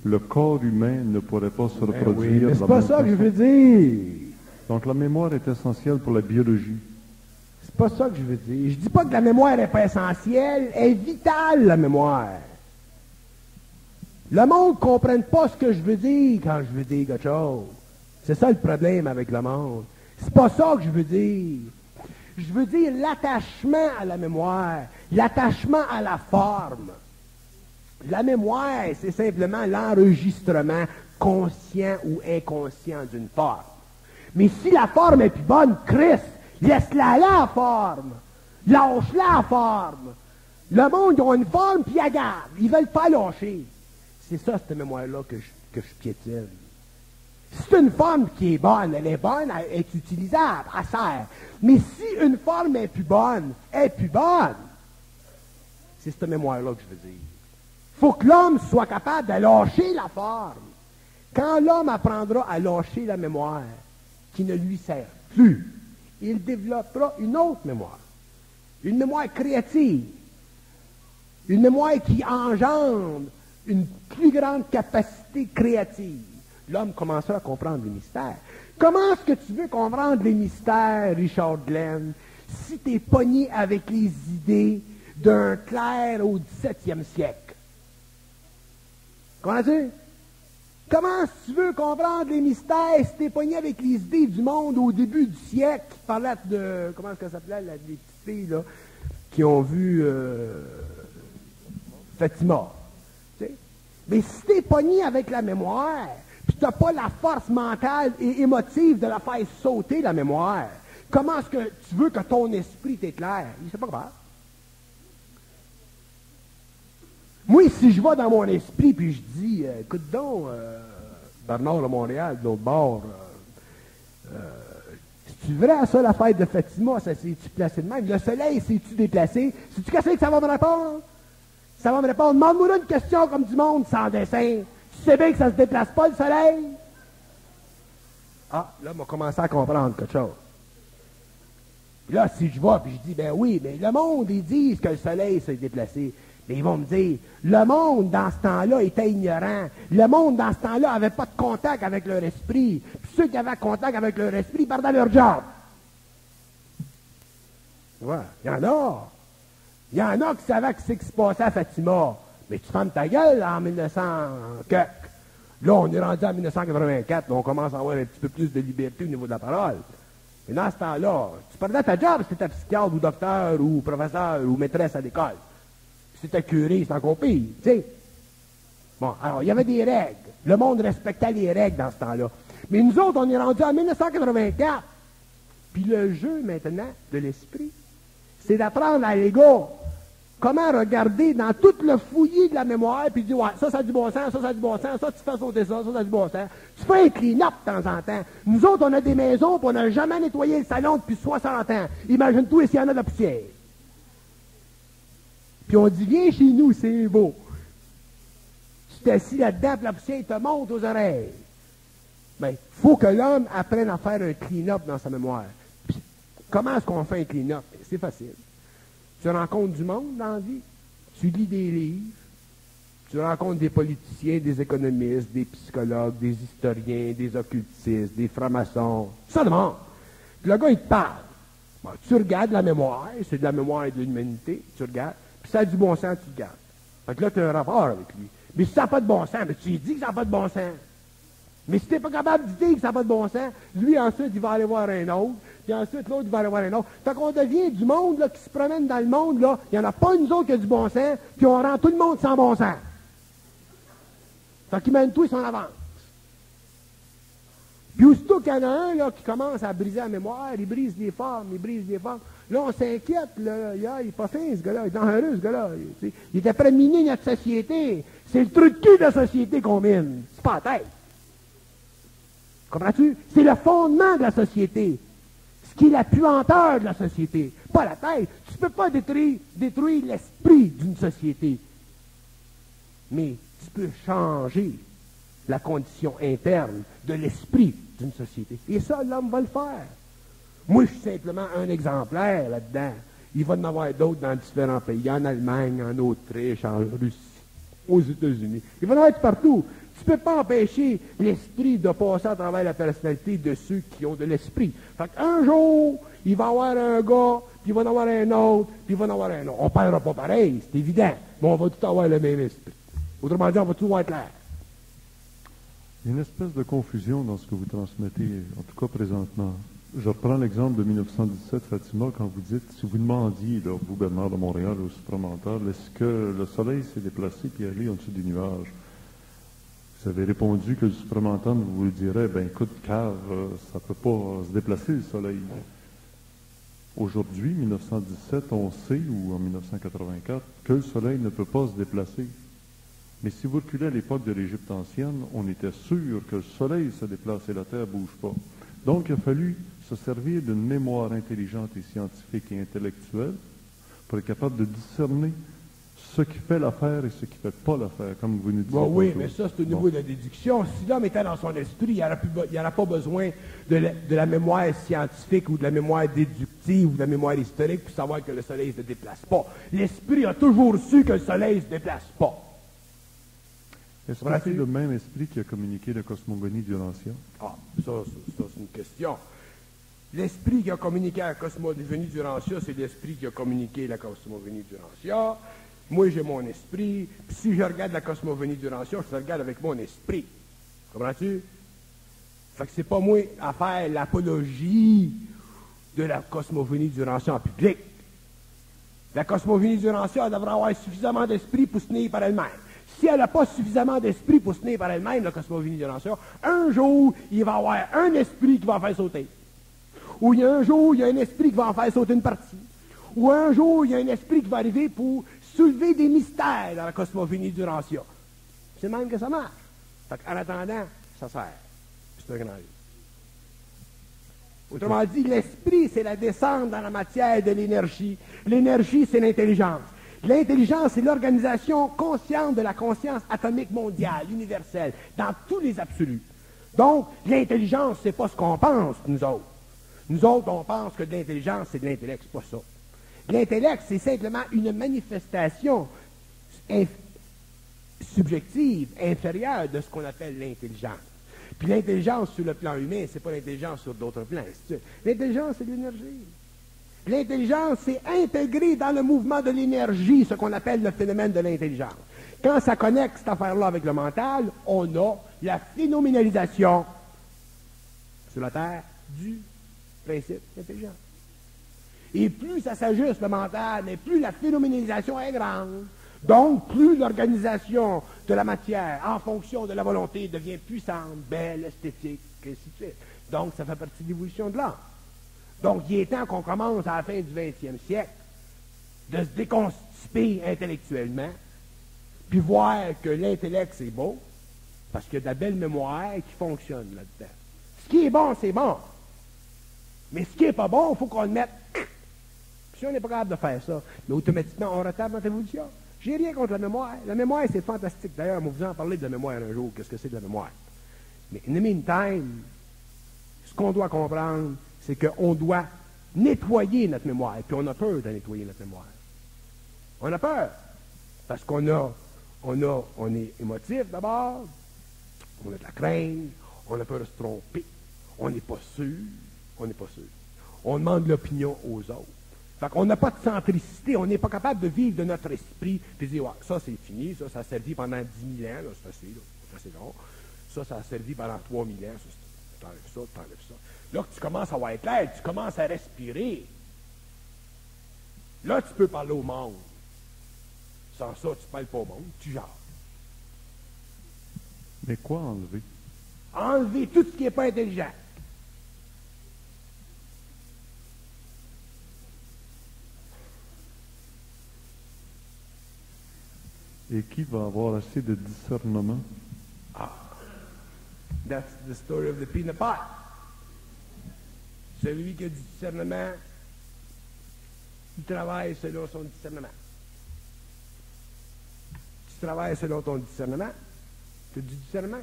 le corps humain ne pourrait pas se reproduire. Oui, mais c'est de la pas même ça que je façon. veux dire. Donc la mémoire est essentielle pour la biologie. C'est pas ça que je veux dire. Je dis pas que la mémoire n'est pas essentielle, elle est vitale, la mémoire. Le monde ne comprenne pas ce que je veux dire quand je veux dire quelque chose. C'est ça le problème avec le monde. C'est pas ça que je veux dire. Je veux dire l'attachement à la mémoire, l'attachement à la forme. La mémoire, c'est simplement l'enregistrement conscient ou inconscient d'une forme. Mais si la forme est plus bonne, Christ, laisse-la là, la forme. Lâche-la, la forme. Le monde, ils ont une forme, puis ils gardent. Ils veulent pas lâcher. C'est ça, cette mémoire-là que je piétine. C'est une forme qui est bonne, elle est utilisable, elle sert. Mais si une forme est plus bonne, c'est cette mémoire-là que je veux dire. Il faut que l'homme soit capable de lâcher la forme. Quand l'homme apprendra à lâcher la mémoire, qui ne lui sert plus, il développera une autre mémoire. Une mémoire créative. Une mémoire qui engendre une plus grande capacité créative, l'homme commencera à comprendre les mystères. Comment est-ce que tu veux comprendre les mystères, Richard Glenn, si tu es pogné avec les idées d'un clerc au 17e siècle? Comprends-tu? Comment tu veux comprendre les mystères si tu es pogné avec les idées du monde au début du siècle qui parlait de... Comment est-ce que ça s'appelait, les petites filles, là, qui ont vu Fatima? Tu sais? Mais si tu es pogné avec la mémoire, puis tu n'as pas la force mentale et émotive de la faire sauter, la mémoire, comment est-ce que tu veux que ton esprit t'éclaire? C'est pas grave. Moi, si je vais dans mon esprit puis je dis, écoute donc, Bernard de Montréal, de l'autre bord, c'est-tu vrai ça, la fête de Fatima, ça s'est-tu placé de même? Le soleil s'est-tu déplacé? Sais-tu qu'est-ce que ça va me répondre? Ça va me répondre, demande-moi une question comme du monde sans dessin. Tu sais bien que ça ne se déplace pas, le soleil? Ah, là, on va commencer à comprendre quelque chose. Puis là, si je vais, puis je dis, ben oui, mais le monde, ils disent que le soleil s'est déplacé. Mais ils vont me dire, le monde, dans ce temps-là, était ignorant. Le monde, dans ce temps-là, n'avait pas de contact avec leur esprit. Puis ceux qui avaient contact avec leur esprit perdaient leur job. Ouais, il y en a. Il y en a qui savaient ce qui se passait à Fatima. Mais tu fermes ta gueule en 1900 Là, on est rendu en 1984, on commence à avoir un petit peu plus de liberté au niveau de la parole. Mais dans ce temps-là, tu perdais ta job si tu étais psychiatre ou docteur ou professeur ou maîtresse à l'école. Si tu étais curé, c'est encore pire, tu sais. Bon, alors, il y avait des règles. Le monde respectait les règles dans ce temps-là. Mais nous autres, on est rendu en 1984. Puis le jeu, maintenant, de l'esprit, c'est d'apprendre à l'ego comment regarder dans tout le fouillis de la mémoire, puis dire, ouais, ça a du bon sens, ça a du bon sens, ça, tu fais sauter ça a du bon sens. Tu fais un clean-up de temps en temps. Nous autres, on a des maisons, puis on n'a jamais nettoyé le salon depuis 60 ans. Imagine-toi s'il y en a de la poussière. Puis on dit, viens chez nous, c'est beau. Tu t'assis là-dedans, puis la poussière te monte aux oreilles. Bien, il faut que l'homme apprenne à faire un clean-up dans sa mémoire. Puis, comment est-ce qu'on fait un clean-up? C'est facile. Tu rencontres du monde dans la vie, tu lis des livres, tu rencontres des politiciens, des économistes, des psychologues, des historiens, des occultistes, des francs-maçons, ça demande. Puis le gars, il te parle. Bon, tu regardes la mémoire, c'est de la mémoire et de l'humanité, tu regardes, puis ça a du bon sens, tu regardes. Fait que là, tu as un rapport avec lui. Mais si ça n'a pas de bon sens, mais tu lui dis que ça n'a pas de bon sens. Mais si tu n'es pas capable de dire que ça n'a pas de bon sens, lui, ensuite, il va aller voir un autre, puis ensuite, l'autre, il va aller voir un autre. Fait qu'on devient du monde là, qui se promène dans le monde, là, il n'y en a pas une autre qui a du bon sens, puis on rend tout le monde sans bon sens. Fait qu'il mène tout son avance. Puis aussitôt qu'il y en a un là, qui commence à briser la mémoire, il brise les formes, Là, on s'inquiète, là, il est pas fin, ce gars-là, il est dangereux, ce gars-là. Il était prêt à miner notre société. C'est le truc de cul de la société qu'on mine. C'est pas la tête. Comprends-tu? C'est le fondement de la société. Ce qui est la puanteur de la société. Pas la tête. Tu ne peux pas détruire l'esprit d'une société. Mais tu peux changer la condition interne de l'esprit d'une société. Et ça, l'homme va le faire. Moi, je suis simplement un exemplaire là-dedans. Il va y en avoir d'autres dans différents pays. En Allemagne, en Autriche, en Russie, aux États-Unis. Il va y en avoir partout. Tu ne peux pas empêcher l'esprit de passer à travers la personnalité de ceux qui ont de l'esprit. Fait qu'un jour, il va y avoir un gars, puis il va y en avoir un autre, puis il va y en avoir un autre. On ne parlera pas pareil, c'est évident, mais on va tout avoir le même esprit. Autrement dit, on va tout avoir clair. Il y a une espèce de confusion dans ce que vous transmettez, en tout cas présentement. Je reprends l'exemple de 1917, Fatima, quand vous dites, si vous demandiez, là, vous, Bernard de Montréal, au supramental, est-ce que le soleil s'est déplacé et allé en-dessous des nuages? Vous avez répondu que le supramental vous dirait, ben écoute, car ça ne peut pas se déplacer le soleil. Aujourd'hui, 1917, on sait, ou en 1984, que le soleil ne peut pas se déplacer. Mais si vous reculez à l'époque de l'Égypte ancienne, on était sûr que le soleil se déplace et la terre ne bouge pas. Donc, il a fallu se servir d'une mémoire intelligente et scientifique et intellectuelle pour être capable de discerner ce qui fait l'affaire et ce qui ne fait pas l'affaire, comme vous nous dites. Bon, oui, mais ça, c'est au niveau de la déduction. Si l'homme était dans son esprit, il n'y aura pas besoin de la mémoire scientifique ou de la mémoire déductive ou de la mémoire historique pour savoir que le soleil ne se déplace pas. L'esprit a toujours su que le soleil ne se déplace pas. Est-ce que c'est le même esprit qui a communiqué la cosmogonie d'Urantia? Ah, ça c'est une question. L'esprit qui a communiqué la cosmogonie d'Urantia, c'est l'esprit qui a communiqué la cosmogonie d'Urantia. Moi, j'ai mon esprit. Puis si je regarde la cosmogonie d'Urantia, je regarde avec mon esprit. Comprends-tu? Fait que c'est pas moi à faire l'apologie de la cosmogonie d'Urantia en public. La cosmogonie d'Urantia devrait avoir suffisamment d'esprit pour se tenir par elle-même. Si elle n'a pas suffisamment d'esprit pour se tenir par elle-même, la cosmogonie d'Urantia, un jour, il va y avoir un esprit qui va en faire sauter. Ou il y a un jour, il y a un esprit qui va en faire sauter une partie. Ou un jour, il y a un esprit qui va arriver pour soulever des mystères dans la cosmogonie d'Urantia. C'est même que ça marche. Fait qu'en attendant, ça sert. C'est un grand livre. Autrement dit, l'esprit, c'est la descente dans la matière de l'énergie. L'énergie, c'est l'intelligence. L'intelligence, c'est l'organisation consciente de la conscience atomique mondiale, universelle, dans tous les absolus. Donc, l'intelligence, c'est pas ce qu'on pense, nous autres. Nous autres, on pense que de l'intelligence, c'est de l'intellect, c'est pas ça. L'intellect, c'est simplement une manifestation subjective, inférieure de ce qu'on appelle l'intelligence. Puis l'intelligence sur le plan humain, c'est pas l'intelligence sur d'autres plans. L'intelligence, c'est l'énergie. L'intelligence, c'est intégrer dans le mouvement de l'énergie ce qu'on appelle le phénomène de l'intelligence. Quand ça connecte cette affaire-là avec le mental, on a la phénoménalisation sur la Terre du principe d'intelligence. Et plus ça s'ajuste le mental, mais plus la phénoménalisation est grande. Donc, plus l'organisation de la matière, en fonction de la volonté, devient puissante, belle, esthétique, et ainsi de suite. Donc, ça fait partie de l'évolution de l'art. Donc, il est temps qu'on commence à la fin du 20e siècle de se déconstiper intellectuellement, puis voir que l'intellect, c'est beau, parce qu'il y a de la belle mémoire qui fonctionne là-dedans. Ce qui est bon, c'est bon. Mais ce qui n'est pas bon, il faut qu'on le mette. Si on n'est pas capable de faire ça, mais automatiquement, on retarde notre évolution. J'ai rien contre la mémoire. La mémoire, c'est fantastique. D'ailleurs, on va vous en parler de la mémoire un jour. Qu'est-ce que c'est de la mémoire? Mais in the meantime, ce qu'on doit comprendre, c'est qu'on doit nettoyer notre mémoire. Et puis on a peur de nettoyer notre mémoire. On a peur. Parce qu'on on est émotif d'abord. On a de la crainte. On a peur de se tromper. On n'est pas sûr. On n'est pas sûr. On demande l'opinion aux autres. Fait qu'on n'a pas de centricité, on n'est pas capable de vivre de notre esprit, puis dire, ouais, ça c'est fini, ça a servi pendant 10 000 ans, là, c'est assez long. Ça a servi pendant 3 000 ans, t'enlèves ça. Là que tu commences à avoir clair, tu commences à respirer. Là, tu peux parler au monde. Sans ça, tu ne parles pas au monde, tu jases. Mais quoi enlever? Enlever tout ce qui n'est pas intelligent. Et qui va avoir assez de discernement? That's the story of the peanut pot. Celui qui a du discernement, il travaille selon son discernement. Tu travailles selon ton discernement. Tu as du discernement.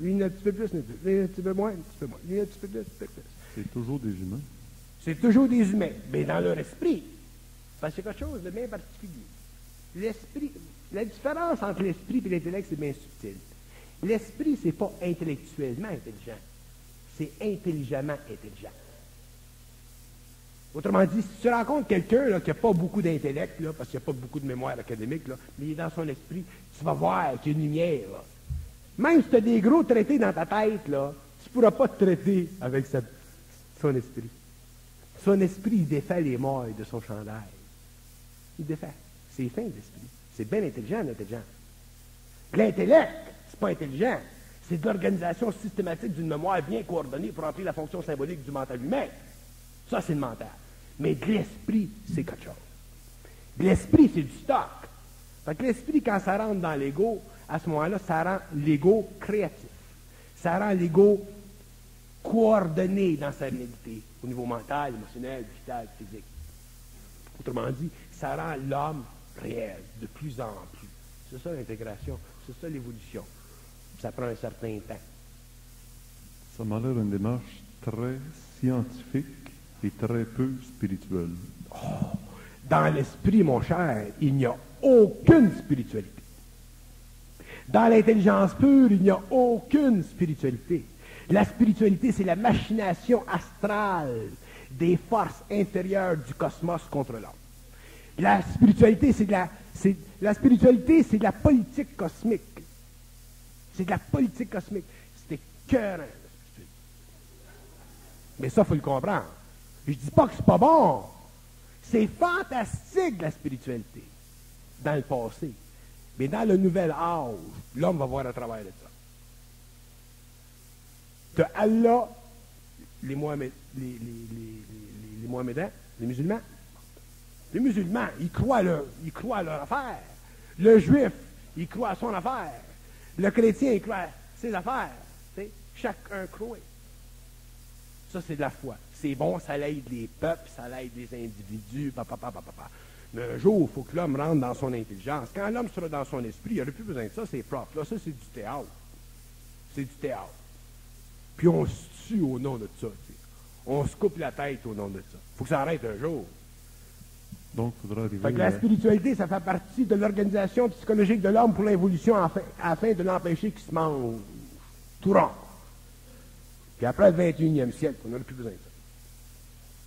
Lui, un petit peu plus, lui, un petit peu moins, lui, un petit peu plus, C'est toujours des humains. C'est toujours des humains, mais dans leur esprit. Parce que c'est quelque chose de bien particulier. L'esprit, la différence entre l'esprit et l'intellect, c'est bien subtil. L'esprit, c'est pas intellectuellement intelligent. C'est intelligemment intelligent. Autrement dit, si tu rencontres quelqu'un qui n'a pas beaucoup d'intellect, là, parce qu'il n'y a pas beaucoup de mémoire académique, là, mais il est dans son esprit, tu vas voir qu'il y a une lumière. Là. Même si tu as des gros traités dans ta tête, là, tu ne pourras pas te traiter avec son esprit. Son esprit, il défait les mailles de son chandail. Il défait. C'est fin d'esprit. C'est bien intelligent, l'intelligence. L'intellect, c'est pas intelligent. C'est de l'organisation systématique d'une mémoire bien coordonnée pour remplir la fonction symbolique du mental humain. Ça, c'est le mental. Mais de l'esprit, c'est quelque chose. L'esprit, c'est du stock. Fait que l'esprit, quand ça rentre dans l'ego, à ce moment-là, ça rend l'ego créatif. Ça rend l'ego coordonné dans sa réalité, au niveau mental, émotionnel, vital, physique. Autrement dit, ça rend l'homme réel, de plus en plus. C'est ça l'intégration, c'est ça l'évolution. Ça prend un certain temps. Ça m'a l'air une démarche très scientifique et très peu spirituelle. Oh, dans l'esprit, mon cher, il n'y a aucune spiritualité. Dans l'intelligence pure, il n'y a aucune spiritualité. La spiritualité, c'est la machination astrale des forces intérieures du cosmos contre l'homme. La spiritualité, c'est de la politique cosmique. C'est de la politique cosmique. C'est écœurant. Mais ça, il faut le comprendre. Je dis pas que c'est pas bon. C'est fantastique, la spiritualité, dans le passé. Mais dans le nouvel âge, l'homme va voir à travers de ça. De Allah, les Mohamédans, les musulmans. Les musulmans, ils croient à leur affaire. Le juif, il croit à son affaire. Le chrétien, il croit à ses affaires. T'sais? Chacun croit. Ça, c'est de la foi. C'est bon, ça l'aide les peuples, ça l'aide les individus, Mais un jour, il faut que l'homme rentre dans son intelligence. Quand l'homme sera dans son esprit, il n'y aura plus besoin de ça, c'est propre. Là, ça, c'est du théâtre. C'est du théâtre. Puis on se tue au nom de ça. T'sais. On se coupe la tête au nom de ça. Il faut que ça arrête un jour. Donc, il faudra arriver Fait que la spiritualité, ça fait partie de l'organisation psychologique de l'homme pour l'évolution afin de l'empêcher qu'il se mange tout rond. Puis après le 21e siècle, on n'aura plus besoin de ça.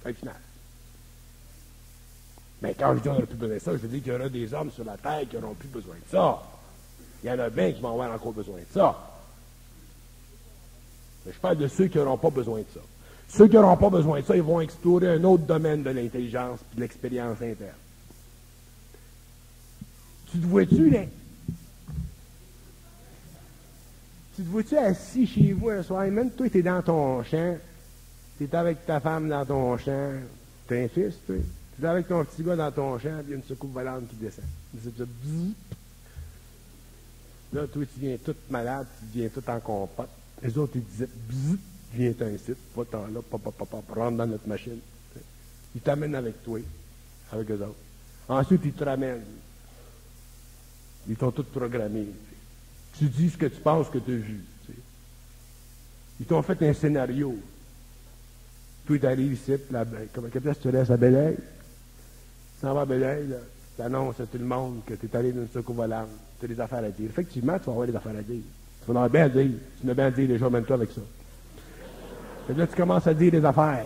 Fin final. Mais quand je dis qu'on n'aura plus besoin de ça, je veux dire qu'il y aura des hommes sur la terre qui n'auront plus besoin de ça. Il y en a bien qui vont avoir encore besoin de ça. Mais je parle de ceux qui n'auront pas besoin de ça. Ceux qui n'auront pas besoin de ça, ils vont explorer un autre domaine de l'intelligence et de l'expérience interne. Tu te vois-tu, là? Tu te vois-tu assis chez vous un soir, même toi, tu es dans ton champ, tu es avec ta femme dans ton champ, tu as un fils, toi, tu es avec ton petit gars dans ton champ, puis il y a une secoupe volante qui descend. Là, toi, tu viens tout malade, tu viens tout en compote. Les autres, ils disaient, bzzz, viens un site, pas tant là, rentre dans notre machine. Ils t'amènent avec toi, avec eux autres. Ensuite, ils te ramènent. Ils t'ont tout programmé. Tu dis ce que tu penses que tu as vu. T'sais. Ils t'ont fait un scénario. Toi, tu arrives ici, comment tu laisses à Bel-Air? Tu s'en vas à Bel-Air, tu annonces à tout le monde que tu es allé dans une secours volante. Tu as des affaires à dire. Effectivement, tu vas avoir des affaires à dire. Tu vas en avoir bien à dire. Tu n'as bien à dire déjà, même toi, avec ça. Et là, tu commences à dire des affaires.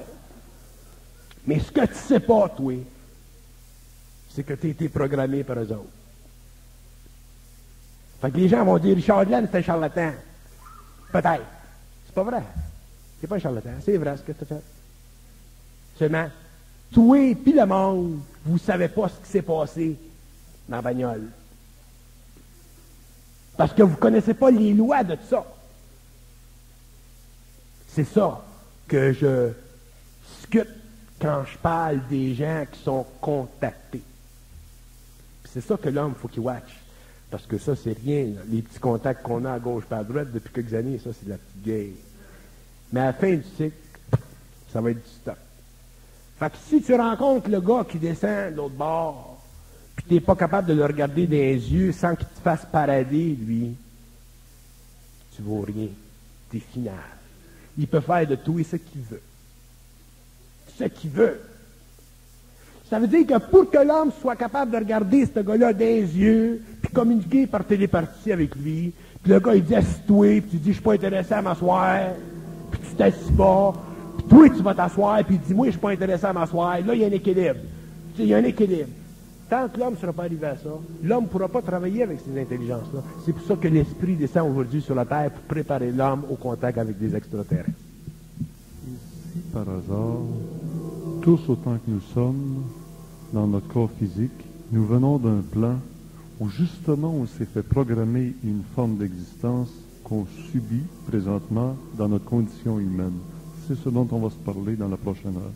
Mais ce que tu ne sais pas, toi, c'est que tu as été programmé par eux autres. Fait que les gens vont dire, Richard Glenn, c'est un charlatan. Peut-être. C'est pas vrai. C'est pas un charlatan. C'est vrai ce que tu as fait. Seulement, toi et le monde, vous ne savez pas ce qui s'est passé dans la bagnole. Parce que vous ne connaissez pas les lois de ça. C'est ça que je discute quand je parle des gens qui sont contactés. Puis c'est ça que l'homme, il faut qu'il watch. Parce que ça, c'est rien. Là. Les petits contacts qu'on a à gauche et à droite depuis quelques années, ça, c'est de la petite guerre. Mais à la fin du cycle, ça va être du stock. Fait que si tu rencontres le gars qui descend de l'autre bord, puis tu n'es pas capable de le regarder dans les yeux sans qu'il te fasse parader, lui, tu vaux rien. T'es final. Il peut faire de tout et ce qu'il veut. Ce qu'il veut. Ça veut dire que pour que l'homme soit capable de regarder ce gars-là dans les yeux, puis communiquer par télépathie avec lui, puis le gars, il dit « assis-toi », puis tu dis « je suis pas intéressé à m'asseoir », puis tu t'assis pas, puis toi, tu vas t'asseoir, puis il dit « moi, je suis pas intéressé à m'asseoir », là, il y a un équilibre. Tu sais, il y a un équilibre. Tant que l'homme ne sera pas arrivé à ça, l'homme ne pourra pas travailler avec ces intelligences-là. C'est pour ça que l'esprit descend aujourd'hui sur la terre pour préparer l'homme au contact avec des extraterrestres. Si par hasard, tous autant que nous sommes, dans notre corps physique, nous venons d'un plan où justement on s'est fait programmer une forme d'existence qu'on subit présentement dans notre condition humaine. C'est ce dont on va se parler dans la prochaine heure.